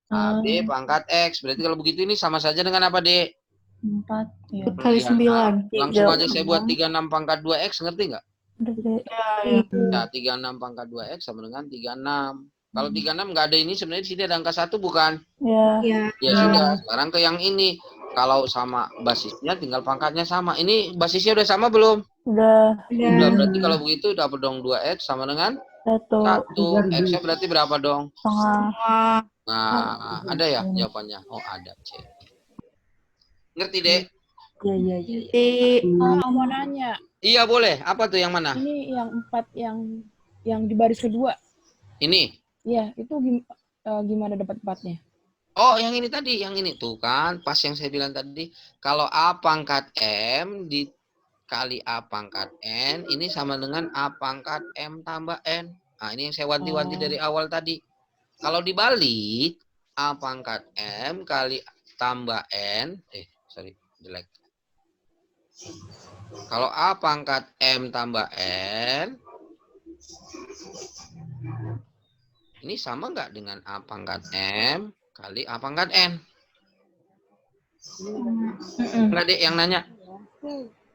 [SPEAKER 1] AB pangkat X. Berarti kalau begitu ini sama saja dengan apa, Dek?
[SPEAKER 2] 4. Ya.
[SPEAKER 5] Kali 9.
[SPEAKER 1] Langsung aja saya buat 36 pangkat 2X, ngerti nggak?
[SPEAKER 5] Ya.
[SPEAKER 1] Ya, 36 pangkat 2X sama dengan 36. Kalau 36 nggak ada ini, sebenarnya di sini ada angka 1 bukan?
[SPEAKER 5] Ya.
[SPEAKER 4] Iya.
[SPEAKER 1] Ya sudah, sekarang ke yang ini. Kalau sama basisnya tinggal pangkatnya sama. Ini basisnya udah sama belum?
[SPEAKER 5] Udah.
[SPEAKER 1] Udah, berarti kalau begitu dapat dong 2X sama dengan
[SPEAKER 5] 1.
[SPEAKER 1] 1. X-nya berarti berapa dong?
[SPEAKER 5] Setengah.
[SPEAKER 1] Nah, ada ya jawabannya? Oh, ada. C. Ngerti, Dek?
[SPEAKER 5] Iya.
[SPEAKER 3] Mau nanya.
[SPEAKER 1] Iya, boleh. Apa tuh yang mana?
[SPEAKER 3] Ini yang 4 yang di baris kedua.
[SPEAKER 1] Ini.
[SPEAKER 3] Iya, itu gimana dapat 4-nya?
[SPEAKER 1] Oh, yang ini tadi, yang ini tuh kan pas yang saya bilang tadi, kalau A pangkat M dikali A pangkat N ini sama dengan A pangkat M tambah N. Nah, ini yang saya wanti-wanti dari awal tadi. Kalau dibalik A pangkat M kali tambah N, jelek. Kalau A pangkat M tambah N ini sama nggak dengan A pangkat M kali A pangkat N? Enggak, Dek, yang nanya.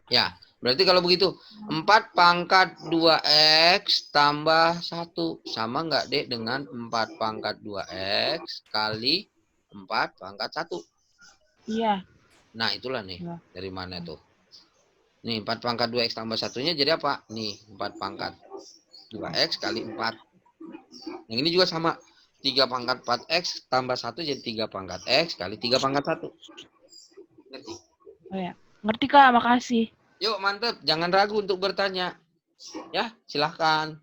[SPEAKER 1] Ya, berarti kalau begitu 4 pangkat 2X tambah 1 sama nggak, Dek, dengan 4 pangkat 2X kali 4 pangkat 1?
[SPEAKER 3] Iya.
[SPEAKER 1] Nah, itulah nih. Dari mana tuh? Nih, 4 pangkat 2X tambah 1-nya jadi apa? Nih, 4 pangkat 2X kali 4. Yang ini juga sama. 3 pangkat 4X tambah 1 jadi 3 pangkat X kali 3 pangkat 1. Ngerti?
[SPEAKER 3] Oh ya. Ngerti, Kak, makasih.
[SPEAKER 1] Yuk, mantep. Jangan ragu untuk bertanya. Ya, silahkan.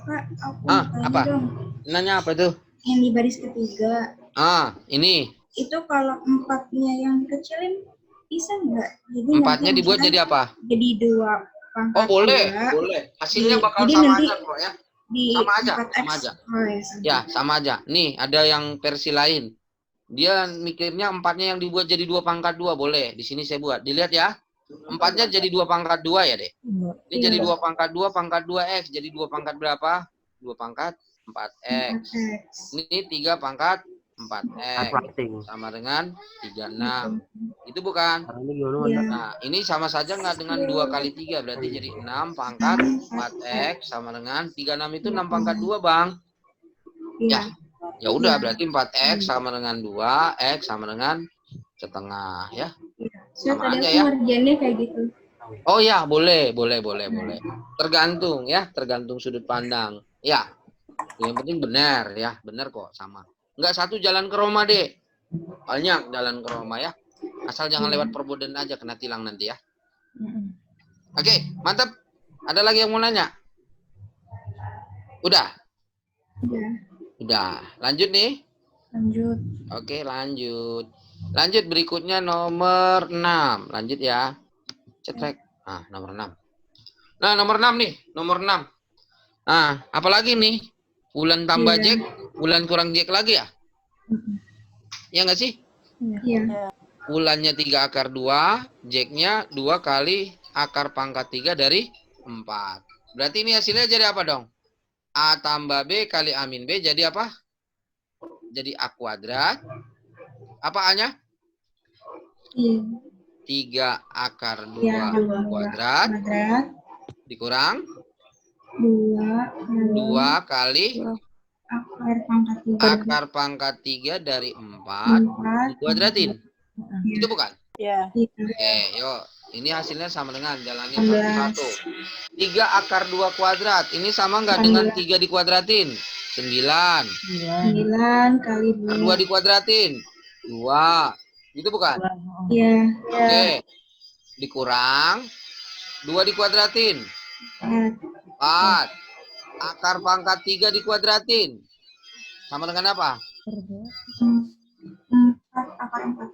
[SPEAKER 4] Kak, aku
[SPEAKER 1] Apa?
[SPEAKER 4] dong.
[SPEAKER 1] Nanya apa tuh?
[SPEAKER 4] Yang di baris ketiga.
[SPEAKER 1] Ini.
[SPEAKER 4] Itu kalau 4-nya yang dikecilin bisa nggak? Jadi
[SPEAKER 1] 4-nya dibuat jadi apa?
[SPEAKER 4] Jadi 2 pangkat.
[SPEAKER 1] Oh, boleh.
[SPEAKER 4] 2.
[SPEAKER 1] Boleh. Hasilnya bakal
[SPEAKER 4] Jadi
[SPEAKER 1] sama
[SPEAKER 4] nanti
[SPEAKER 1] aja kok ya.
[SPEAKER 4] Sama
[SPEAKER 1] aja.
[SPEAKER 4] Oh, ya,
[SPEAKER 1] Ya, sama aja. Nih, ada yang versi lain. Dia mikirnya 4-nya yang dibuat jadi 2 pangkat 2. Boleh. Di sini saya buat. Dilihat ya. 4-nya jadi 2 pangkat 2 ya, Dek. Ini jadi 2 pangkat 2 pangkat 2X. Jadi 2 pangkat berapa? 2 pangkat 4X. Ini 3 pangkat 4X. Sama dengan 36. Itu bukan? Nah, ini sama saja nggak dengan 2 kali 3. Berarti jadi 6 pangkat 4X sama dengan 36 itu 6 pangkat 2, Bang. Ya. Ya udah, berarti 4X sama dengan 2, X sama dengan setengah, ya. Sama aja ya.
[SPEAKER 4] Pengerjaannya kayak gitu.
[SPEAKER 1] Oh ya, boleh. Tergantung ya, tergantung sudut pandang. Ya, yang penting benar ya, benar kok sama. Enggak satu jalan ke Roma deh, banyak jalan ke Roma ya. Asal jangan lewat Perboden aja, kena tilang nanti ya. Oke, mantap. Ada lagi yang mau nanya? Udah? Udah. Lanjut nih.
[SPEAKER 2] Lanjut.
[SPEAKER 1] Oke, lanjut. Lanjut berikutnya nomor 6. Lanjut ya. Cetrek. Nah, nomor 6. Nah, nomor 6 nih. Nomor 6. Nah, apalagi nih? Bulan tambah Jack, bulan kurang Jack lagi ya? Ya nggak sih?
[SPEAKER 4] Iya.
[SPEAKER 1] Bulannya 3 akar 2, Jack-nya 2 kali akar pangkat 3 dari 4. Berarti ini hasilnya jadi apa dong? A tambah B kali A min B jadi apa? Jadi A kuadrat. Apa A-nya? 3 akar 2 kuadrat dikurang 2 kali akar pangkat 3 dari 4 dikuadratin. Itu bukan?
[SPEAKER 3] Iya.
[SPEAKER 1] Oke, yuk. Ini hasilnya sama dengan jalanin satu-satu. 3 akar 2 kuadrat. Ini sama nggak dengan 3 dikuadratin? 9.
[SPEAKER 4] 9 kali
[SPEAKER 1] 2 dikuadratin? 2. Itu bukan?
[SPEAKER 4] Iya.
[SPEAKER 1] Oke. Dikurang 2 dikuadratin? 4. Akar pangkat 3 dikuadratin? Sama dengan apa?
[SPEAKER 4] 4 akar 4.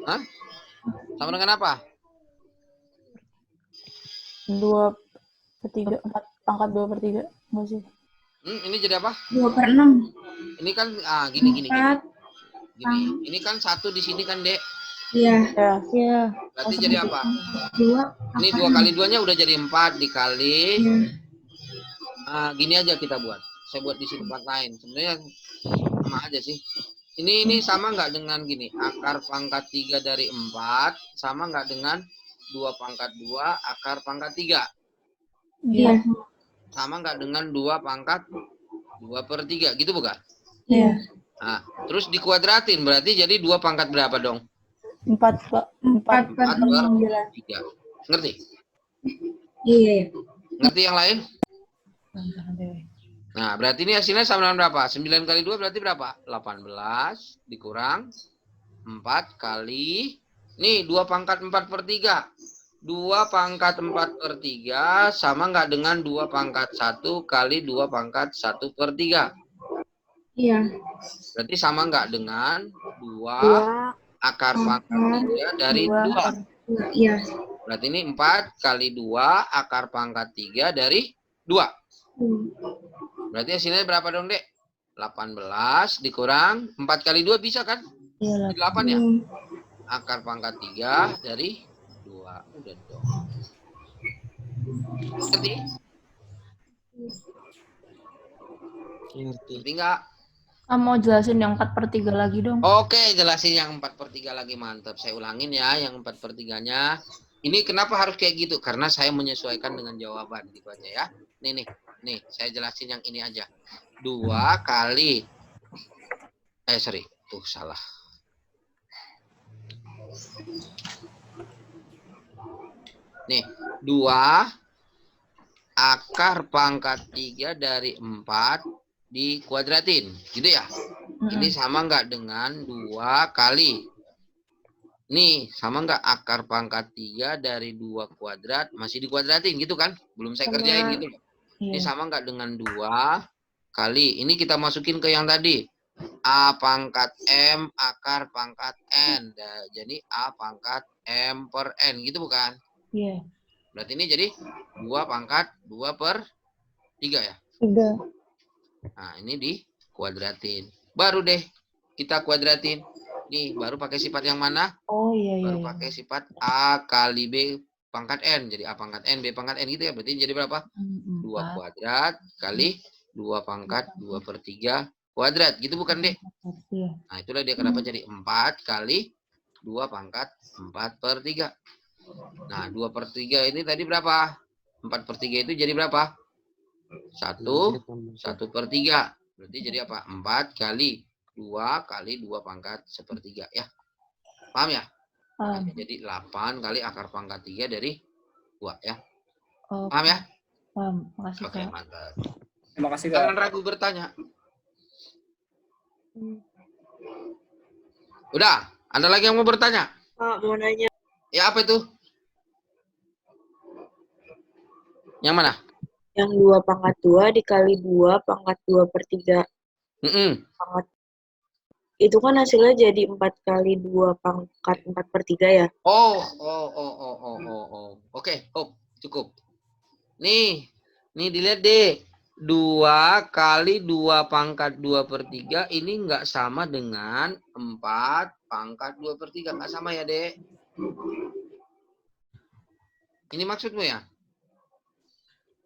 [SPEAKER 1] Hah? Sama dengan apa?
[SPEAKER 2] 2/3, 4 pangkat 2/3. Enggak sih?
[SPEAKER 1] Ini jadi apa?
[SPEAKER 4] 2/6.
[SPEAKER 1] Ini kan gini.
[SPEAKER 4] 4.
[SPEAKER 1] Gini. Ini kan 1 di sini kan, Dek.
[SPEAKER 4] Iya.
[SPEAKER 2] Iya.
[SPEAKER 1] Berarti jadi apa?
[SPEAKER 4] 2.
[SPEAKER 1] Ini 2 kali 2-nya udah jadi 4 dikali. Gini aja kita buat. Saya buat di sini tempat lain. Sebenarnya sama aja sih. Ini sama nggak dengan gini? Akar pangkat 3 dari 4 sama nggak dengan 2 pangkat 2 akar pangkat 3?
[SPEAKER 4] Iya.
[SPEAKER 1] Sama nggak dengan 2 pangkat 2/3? Gitu bukan?
[SPEAKER 2] Iya.
[SPEAKER 1] Nah, terus dikuadratin berarti jadi 2 pangkat berapa dong?
[SPEAKER 2] 4, Pak.
[SPEAKER 4] 4 per 9.
[SPEAKER 1] 3. Ngerti?
[SPEAKER 4] Iya.
[SPEAKER 1] Ngerti yang lain? Nah, berarti ini hasilnya sama dengan berapa? 9 kali 2 berarti berapa? 18 dikurang 4 kali. Nih, 2 pangkat 4/3. 2 pangkat 4/3 sama nggak dengan 2 pangkat 1 kali 2 pangkat 1/3?
[SPEAKER 4] Iya.
[SPEAKER 1] Berarti sama nggak dengan 2 akar pangkat 3 dari 2?
[SPEAKER 4] Iya.
[SPEAKER 1] Berarti ini 4 kali 2 akar pangkat 3 dari 2. Berarti hasilnya berapa dong, Dek? 18 dikurang 4 kali 2 bisa kan?
[SPEAKER 2] Iya.
[SPEAKER 1] 8 ya? Akar pangkat 3 dari 2. Udah dong. Ngerti? Ngerti nggak?
[SPEAKER 2] Mau jelasin yang 4/3 lagi dong.
[SPEAKER 1] Oke, jelasin yang 4/3 lagi. Mantap. Saya ulangin ya yang 4/3-nya. Ini kenapa harus kayak gitu? Karena saya menyesuaikan dengan jawaban gitu aja ya. Nih, saya jelasin yang ini aja. 2 kali salah. Nih, 2 akar pangkat 3 dari 4 dikuadratin, gitu ya. Ini sama nggak dengan 2 kali. Nih, sama nggak akar pangkat 3 dari 2 kuadrat masih dikuadratin gitu kan? Belum saya kerjain gitu. Ini sama nggak dengan 2 kali. Ini kita masukin ke yang tadi. A pangkat M akar pangkat N. Jadi A pangkat M per N gitu bukan?
[SPEAKER 2] Iya.
[SPEAKER 1] Berarti ini jadi 2 pangkat 2/3 ya?
[SPEAKER 2] 3.
[SPEAKER 1] Nah, ini dikuadratin. Baru deh kita kuadratin. Nih, baru pakai sifat yang mana?
[SPEAKER 2] Oh iya.
[SPEAKER 1] Baru pakai sifat A kali B pangkat N. Jadi A pangkat N, B pangkat N gitu ya. Berarti jadi berapa? 2 kuadrat kali 2 pangkat 2/3 kuadrat. Gitu bukan, Dek?
[SPEAKER 2] Iya.
[SPEAKER 1] Nah, itulah dia kenapa jadi 4 kali 2 pangkat 4/3. Nah, 2/3 ini tadi berapa? 4/3 itu jadi berapa? 1/3. Berarti jadi apa? 4 kali 2 kali 2 pangkat 1/3 ya. Paham ya?
[SPEAKER 2] Paham.
[SPEAKER 1] Jadi 8 kali akar pangkat 3 dari 2 ya.
[SPEAKER 2] Oke.
[SPEAKER 1] Paham ya?
[SPEAKER 2] Paham. Makasih,
[SPEAKER 1] Oke,
[SPEAKER 2] Kak.
[SPEAKER 1] mantap.
[SPEAKER 6] Terima kasih Kak.
[SPEAKER 1] Jangan ragu bertanya. Udah, ada lagi yang mau bertanya?
[SPEAKER 9] Kak, mau nanya.
[SPEAKER 1] Ya, apa itu? Yang mana?
[SPEAKER 9] Yang 2 pangkat 2 dikali 2 pangkat 2/3 pangkat. Itu kan hasilnya jadi 4 kali 2 pangkat 4/3 ya?
[SPEAKER 1] Oh. Oke, cukup. Nih dilihat deh. 2 kali 2 pangkat 2/3 ini nggak sama dengan 4 pangkat 2/3. Nggak sama ya, Dek? Ini maksudmu ya?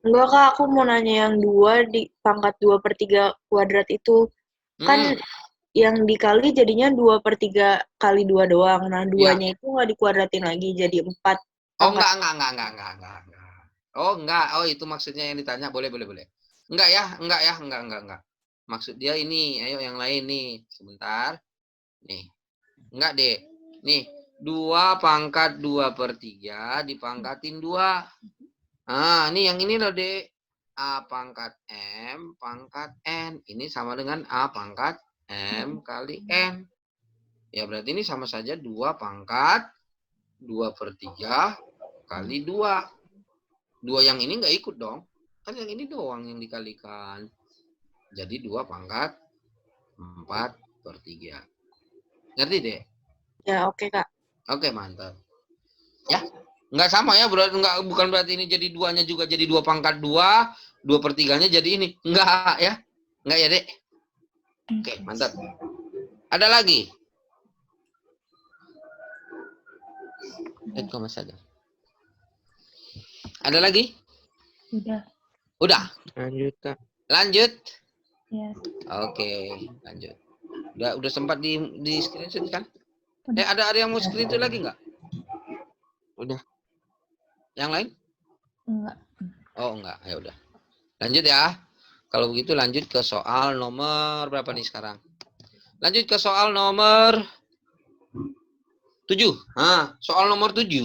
[SPEAKER 9] Enggak, Kak. Aku mau nanya yang 2 di pangkat 2/3 kuadrat itu. Kan yang dikali jadinya 2/3 kali 2 doang. Nah, 2-nya itu nggak dikuadratin lagi jadi 4.
[SPEAKER 1] Oh, enggak. Oh, enggak. Oh, itu maksudnya yang ditanya. Boleh. Enggak ya. Maksud dia ini. Ayo yang lain nih. Sebentar. Nih. Enggak, Dek. Nih. 2 pangkat 2/3 dipangkatin 2. Ah, ini yang ini loh, Dek. A pangkat M pangkat N. Ini sama dengan A pangkat M kali N. Ya, berarti ini sama saja 2 pangkat 2/3 kali 2. 2 yang ini nggak ikut dong. Kan yang ini doang yang dikalikan. Jadi 2 pangkat 4/3. Ngerti, Dek?
[SPEAKER 9] Ya, oke, Kak.
[SPEAKER 1] Oke, mantap. Ya, nggak sama ya, bukan berarti ini jadi 2-nya juga jadi 2 pangkat 2, 2/3-nya jadi ini. Enggak ya. Enggak ya, Dek? Oke, mantap. Ada lagi? Kok masih ada? Ada lagi? Udah.
[SPEAKER 7] Lanjut, Kak.
[SPEAKER 1] Lanjut.
[SPEAKER 2] Ya.
[SPEAKER 1] Oke, lanjut. Udah sempat di screenshot kan? Ada yang mau screenshot lagi nggak?
[SPEAKER 7] Udah.
[SPEAKER 1] Yang lain?
[SPEAKER 2] Enggak.
[SPEAKER 1] Oh, enggak. Ya udah. Lanjut ya. Kalau begitu lanjut ke soal nomor berapa nih sekarang? Lanjut ke soal nomor 7. Nah, soal nomor 7.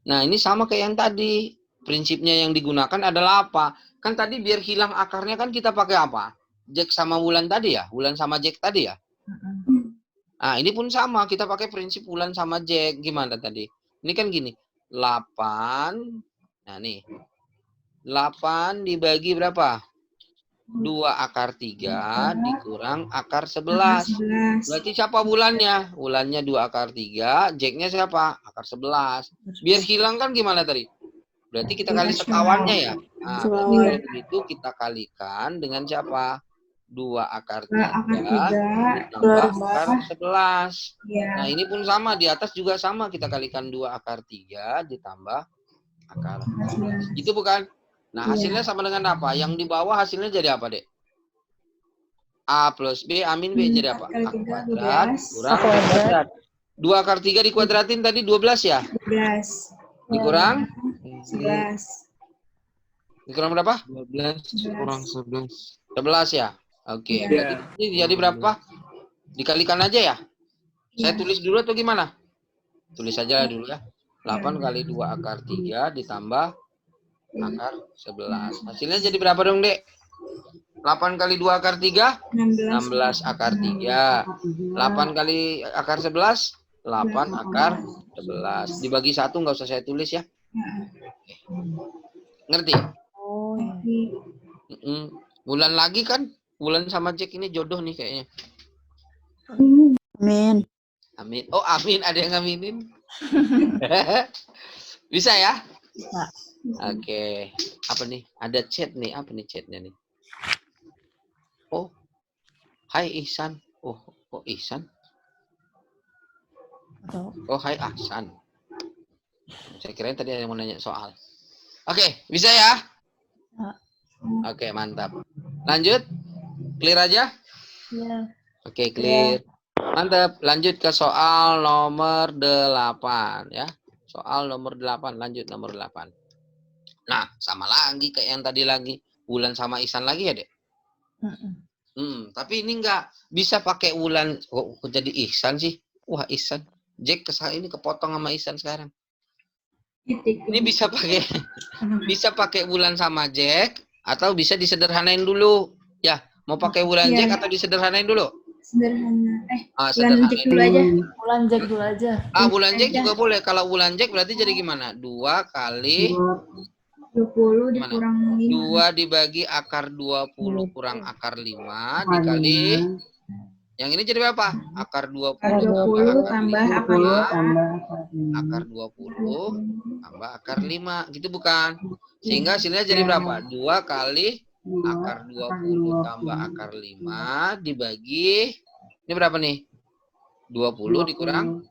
[SPEAKER 1] Nah, ini sama kayak yang tadi. Prinsipnya yang digunakan adalah apa? Kan tadi biar hilang akarnya kan kita pakai apa? Jack sama Wulan tadi ya? Wulan sama Jack tadi ya? Nah, ini pun sama. Kita pakai prinsip Wulan sama Jack. Gimana tadi? Ini kan gini. 8. Nah, nih. 8 dibagi berapa? 2 akar 3 dikurang akar 11. Berarti siapa bulannya? Bulannya 2 akar 3. Jacknya siapa? Akar 11. Biar hilang kan gimana tadi? Berarti kita kali sekawannya ya. Nah, berarti kalau begitu kita kalikan dengan siapa? 2 akar 3 ditambah akar 11. Nah, ini pun sama. Di atas juga sama. Kita kalikan 2 akar 3 ditambah akar 11. Itu bukan? Nah, hasilnya sama dengan apa? Yang di bawah hasilnya jadi apa, Dek? A plus B, amin B jadi apa? A kuadrat kurang B kuadrat. 2 akar 3 dikuadratin tadi 12 ya?
[SPEAKER 4] 12.
[SPEAKER 1] Dikurang?
[SPEAKER 4] 11.
[SPEAKER 1] Dikurang berapa?
[SPEAKER 7] 12 kurang 11.
[SPEAKER 1] 11 ya? Oke. Berarti ini jadi berapa? Dikalikan aja ya? Saya tulis dulu atau gimana? Tulis aja dulu ya. 8 kali 2 akar 3 ditambah akar 11. Hasilnya jadi berapa dong, Dek? 8 kali 2 akar 3? 16 akar 3. 8 kali akar 11? 8 akar 11. Dibagi 1 nggak usah saya tulis ya. Ngerti?
[SPEAKER 2] Oh, ya.
[SPEAKER 1] Bulan lagi kan? Bulan sama Jack ini jodoh nih kayaknya.
[SPEAKER 5] Amin.
[SPEAKER 1] Amin. Oh, amin. Ada yang aminin? Bisa ya?
[SPEAKER 2] Bisa.
[SPEAKER 1] Oke. Apa nih? Ada chat nih. Apa nih chatnya nih? Oh. Hai Ihsan. Oh Ihsan. Oh, hai Ahsan. Saya kirain tadi ada yang mau nanya soal. Oke, bisa ya? Oke, mantap. Lanjut. Clear aja?
[SPEAKER 2] Iya.
[SPEAKER 1] Oke, clear. Mantap. Lanjut ke soal nomor 8 ya. Soal nomor 8. Lanjut nomor 8. Nah, sama lagi kayak yang tadi lagi. Wulan sama Ihsan lagi ya, Dek? Tapi ini enggak bisa pakai Wulan. Kok jadi Ihsan sih? Wah, Ihsan. Jack ini kepotong sama Ihsan sekarang.
[SPEAKER 4] Titik.
[SPEAKER 1] Ini bisa pakai bulan sama Jack atau bisa disederhanain dulu. Ya, mau pakai bulan
[SPEAKER 4] Iya.
[SPEAKER 1] Jack atau disederhanain dulu?
[SPEAKER 4] Sederhana.
[SPEAKER 1] Ah,
[SPEAKER 4] Bulan
[SPEAKER 1] sederhanain
[SPEAKER 4] Jack dulu aja.
[SPEAKER 2] Bulan Jack dulu aja.
[SPEAKER 1] Ah, bulan Jack
[SPEAKER 4] aja.
[SPEAKER 1] juga boleh. Kalau bulan Jack berarti jadi gimana? 2 kali
[SPEAKER 4] 20
[SPEAKER 1] Gimana?
[SPEAKER 4] dikurang 5.
[SPEAKER 1] 2 dibagi akar 20 kurang akar 5 dikali yang ini jadi berapa? Akar 20
[SPEAKER 4] Akar 20 tambah akar
[SPEAKER 1] 5 akar 20 tambah akar 5 gitu bukan? Sehingga hasilnya jadi berapa? 2 kali akar 20 tambah akar 5 dibagi ini berapa nih? 20 dikurang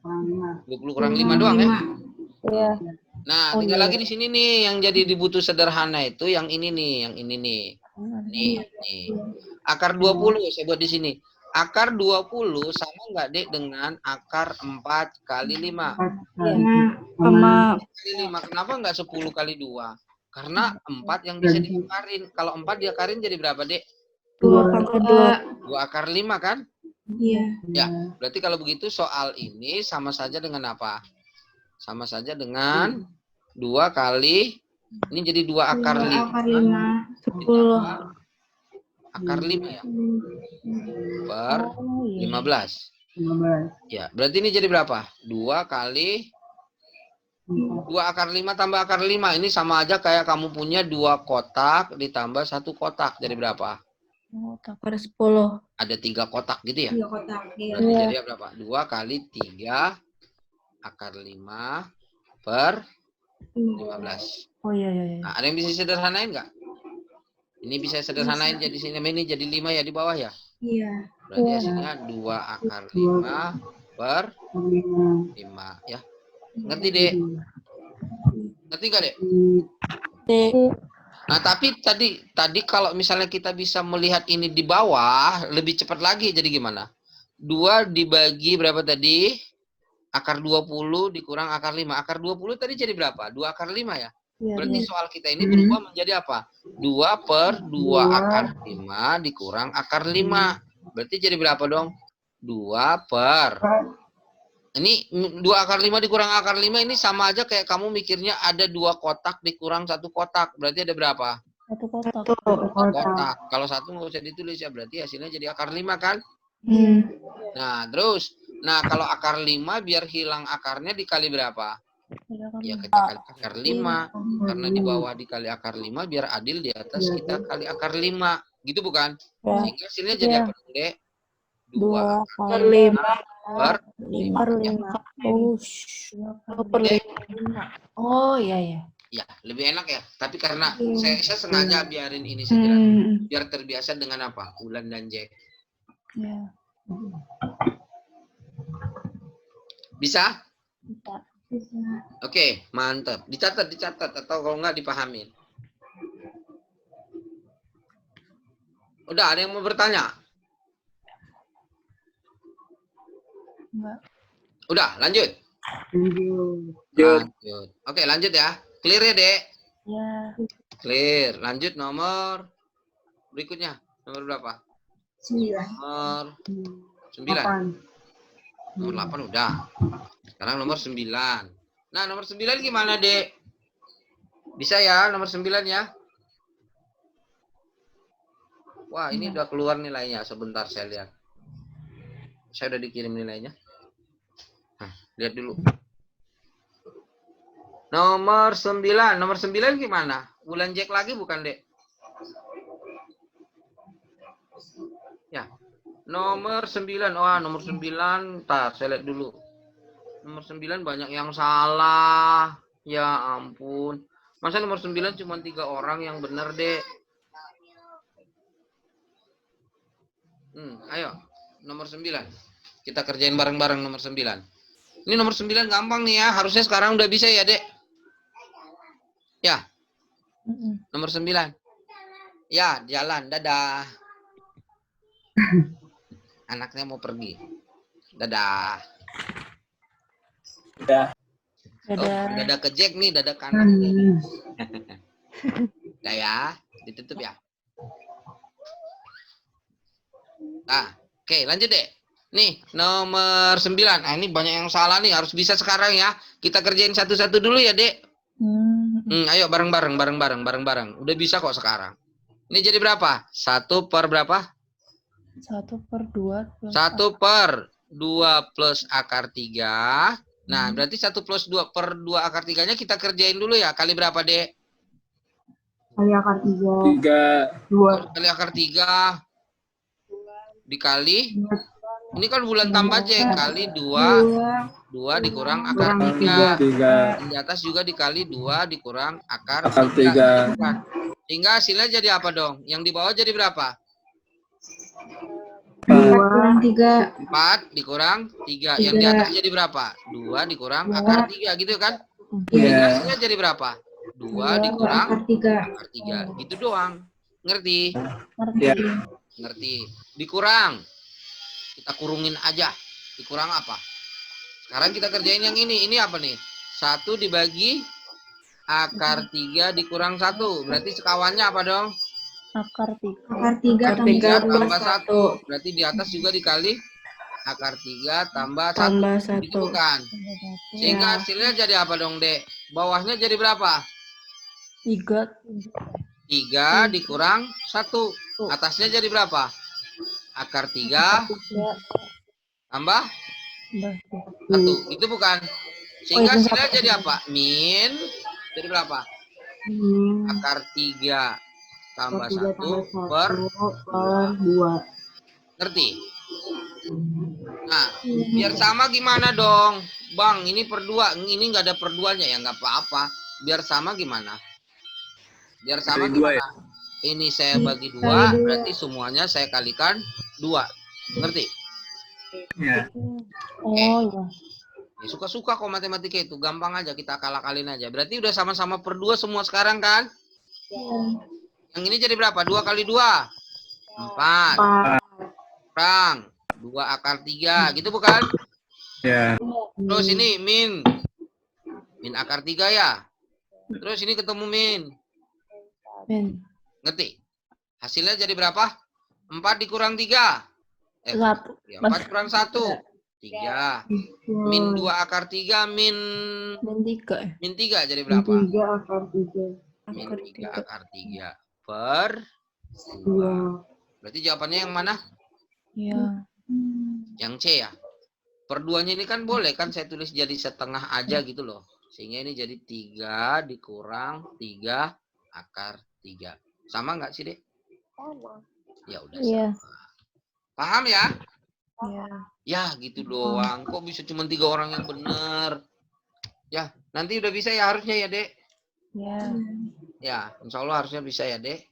[SPEAKER 1] 20 kurang 5 doang ya?
[SPEAKER 5] Iya.
[SPEAKER 1] Nah, tinggal lagi di sini nih yang jadi dibutuh sederhana itu yang ini nih, yang ini nih. Nih. Akar 20 saya buat di sini. Akar 20 sama nggak, Dek, dengan akar 4 kali 5?
[SPEAKER 5] Sama
[SPEAKER 1] Kali 5. Kenapa nggak 10 kali 2? Karena 4 yang bisa diakarin. Kalau 4 diakarin jadi berapa, Dek?
[SPEAKER 5] 2
[SPEAKER 1] 2 akar 5 kan?
[SPEAKER 4] Iya.
[SPEAKER 1] Ya, berarti kalau begitu soal ini sama saja dengan apa? Sama saja dengan 2 kali, ini jadi 2 akar 5.
[SPEAKER 4] Akar 5.
[SPEAKER 5] 10.
[SPEAKER 1] Akar 5 ya? Per 15. Ya, berarti ini jadi berapa? 2 kali 2 akar 5 tambah akar 5. Ini sama aja kayak kamu punya 2 kotak ditambah 1 kotak. Jadi berapa?
[SPEAKER 5] Per 10.
[SPEAKER 1] Ada 3 kotak gitu ya?
[SPEAKER 4] 3 kotak. Iya.
[SPEAKER 1] Berarti jadi berapa? 2 kali 3 akar 5 per 15.
[SPEAKER 5] Oh iya.
[SPEAKER 1] Nah, ada yang bisa sederhanain nggak? Ini bisa sederhanain jadi sini ini jadi 5 ya di bawah ya?
[SPEAKER 4] Iya.
[SPEAKER 1] Berarti hasilnya 2 akar 5 per 5 ya. Ngerti, Dek? Ngerti nggak, Dek? Nah, tapi tadi kalau misalnya kita bisa melihat ini di bawah, lebih cepat lagi jadi gimana? 2 dibagi berapa tadi? Akar 20 dikurang akar 5. Akar 20 tadi jadi berapa? 2 akar 5 ya? Berarti soal kita ini berubah menjadi apa? 2 per 2 akar 5 dikurang akar 5. Berarti jadi berapa dong? 2 per. Ini 2 akar 5 dikurang akar 5 ini sama aja kayak kamu mikirnya ada 2 kotak dikurang 1 kotak. Berarti ada berapa?
[SPEAKER 2] 1 kotak.
[SPEAKER 1] Kotak. Kalau 1 nggak usah ditulis ya. Berarti hasilnya jadi akar 5 kan? Nah, terus. Nah, kalau akar 5 biar hilang akarnya dikali berapa? Ya kita kali akar 5. Karena di bawah dikali akar 5 biar adil di atas kita kali akar 5. Gitu bukan? Sehingga hasilnya jadi apa, Dek? 2
[SPEAKER 5] Per 5.
[SPEAKER 1] per 5. Ya.
[SPEAKER 5] Per 5.
[SPEAKER 2] Oh iya.
[SPEAKER 1] Ya, lebih enak ya. Tapi karena saya sengaja biarin ini saja. Biar terbiasa dengan apa? Bulan dan Jack.
[SPEAKER 2] Iya.
[SPEAKER 1] Bisa?
[SPEAKER 4] Bisa.
[SPEAKER 1] Oke, mantap. Dicatat atau kalau nggak dipahamin. Udah, ada yang mau bertanya?
[SPEAKER 2] Enggak.
[SPEAKER 1] Udah, lanjut.
[SPEAKER 6] Lanjut.
[SPEAKER 1] Lanjut. Oke, lanjut ya. Clear ya, Dek?
[SPEAKER 2] Ya.
[SPEAKER 1] Clear. Lanjut nomor berikutnya. Nomor berapa?
[SPEAKER 4] 9.
[SPEAKER 1] Nomor 9. Nomor 8 udah. Sekarang nomor 9. Nah, nomor 9 gimana, Dek? Bisa ya, nomor 9 ya? Wah, ini udah keluar nilainya. Sebentar saya lihat. Saya udah dikirim nilainya. Nah, lihat dulu. Nomor 9. Nomor 9 gimana? Bulan Jack lagi bukan, Dek? Ya. Nomor 9. Wah, nomor 9. Ntar, saya lihat dulu. Nomor 9 banyak yang salah. Ya ampun. Masa nomor 9 cuma 3 orang yang benar, Dek? Ayo. Nomor 9. Kita kerjain bareng-bareng nomor 9. Ini nomor 9 gampang nih ya. Harusnya sekarang udah bisa ya, Dek? Ya. Nomor 9. Ya, jalan. Dadah. Anaknya mau pergi. Dadah.
[SPEAKER 6] Udah.
[SPEAKER 1] Oh, dada ke Jack nih, dada kanan. Udah ya, ditutup ya. Nah, oke, lanjut, Dek. Nih, nomor 9. Nah, ini banyak yang salah nih, harus bisa sekarang ya. Kita kerjain satu-satu dulu ya, Dek. Ayo bareng-bareng. Udah bisa kok sekarang. Ini jadi berapa? 1 per berapa?
[SPEAKER 2] 1/2 plus
[SPEAKER 1] 1 per 2 plus akar 3. Nah, berarti 1 plus 2 per 2 akar 3-nya kita kerjain dulu ya. Kali berapa, Dek?
[SPEAKER 5] Kali akar 3.
[SPEAKER 6] 3.
[SPEAKER 1] Kali akar 3. Dikali. Ini kan bulan tambah aja. Kali 2. 2 dikurang akar 3.
[SPEAKER 6] 3.
[SPEAKER 1] Di atas juga dikali 2 dikurang akar
[SPEAKER 6] Akar
[SPEAKER 1] 3.
[SPEAKER 6] 3.
[SPEAKER 1] Sehingga hasilnya jadi apa dong? Yang di bawah jadi berapa?
[SPEAKER 5] 4 kurang 3.
[SPEAKER 1] 4 dikurang 3. Yang di atas jadi berapa? 2 dikurang akar 3 gitu kan?
[SPEAKER 6] Iya.
[SPEAKER 1] Hasilnya jadi berapa? 2 dikurang
[SPEAKER 5] Akar 3.
[SPEAKER 1] akar 3. Gitu doang. Ngerti?
[SPEAKER 6] Ya.
[SPEAKER 1] Ngerti. Dikurang. Kita kurungin aja. Dikurang apa? Sekarang kita kerjain yang ini. Ini apa nih? 1 dibagi akar 3 dikurang 1. Berarti sekawannya apa dong?
[SPEAKER 2] akar 3.
[SPEAKER 5] Akar 3
[SPEAKER 1] 3
[SPEAKER 5] tambah
[SPEAKER 1] tambah
[SPEAKER 5] 1.
[SPEAKER 1] 1. Berarti di atas juga dikali akar 3 tambah 1.
[SPEAKER 5] Tambah
[SPEAKER 1] Gitu
[SPEAKER 5] 1.
[SPEAKER 1] bukan? Sehingga
[SPEAKER 5] Ya.
[SPEAKER 1] hasilnya jadi apa dong, Dek? Bawahnya jadi berapa?
[SPEAKER 2] 3.
[SPEAKER 1] 3 dikurang 1. Atasnya jadi berapa? Akar 3 tambah 1. Itu bukan? Sehingga
[SPEAKER 2] itu
[SPEAKER 1] hasilnya jadi apa? Min. Jadi berapa? Akar 3 tambah 1 per
[SPEAKER 5] 2.
[SPEAKER 1] ngerti? Nah, biar sama gimana dong? Bang, ini per 2. Ini nggak ada per 2-nya ya, nggak apa-apa. Biar sama gimana? Biar sama
[SPEAKER 6] Bagi 2
[SPEAKER 1] gimana? Ini saya bagi 2, berarti semuanya saya kalikan 2. Ngerti?
[SPEAKER 6] Ya.
[SPEAKER 2] Oh iya.
[SPEAKER 1] Ya, suka-suka kok matematika itu. Gampang aja, kita akal-akalin aja. Berarti udah sama-sama per 2 semua sekarang kan? Yang ini jadi berapa? 2 kali 2? 4. Kurang 2 akar 3. Gitu bukan?
[SPEAKER 6] Ya.
[SPEAKER 1] Terus ini min. Min akar 3 ya? Terus ini ketemu min.
[SPEAKER 2] Min.
[SPEAKER 1] Ngerti? Hasilnya jadi berapa? 4 dikurang 3.
[SPEAKER 2] 1.
[SPEAKER 1] 4 kurang 1. 3. Min 2 akar 3 min
[SPEAKER 2] Min 3.
[SPEAKER 1] min 3 jadi berapa?
[SPEAKER 5] 3 akar 3.
[SPEAKER 1] Min 3 akar 3 per 2. Berarti jawabannya yang mana?
[SPEAKER 2] Iya.
[SPEAKER 1] Yang C ya? Per 2-nya ini kan boleh kan saya tulis jadi setengah aja gitu loh. Sehingga ini jadi 3 dikurang 3 akar 3. Sama nggak sih, Dek?
[SPEAKER 9] Sama.
[SPEAKER 1] Ya udah
[SPEAKER 2] Iya.
[SPEAKER 1] sama. Paham ya?
[SPEAKER 2] Iya.
[SPEAKER 1] Ya gitu doang. Kok bisa cuma 3 orang yang benar? Ya, nanti udah bisa ya harusnya ya, Dek.
[SPEAKER 2] Iya.
[SPEAKER 1] Ya, insya Allah harusnya bisa ya, Dek.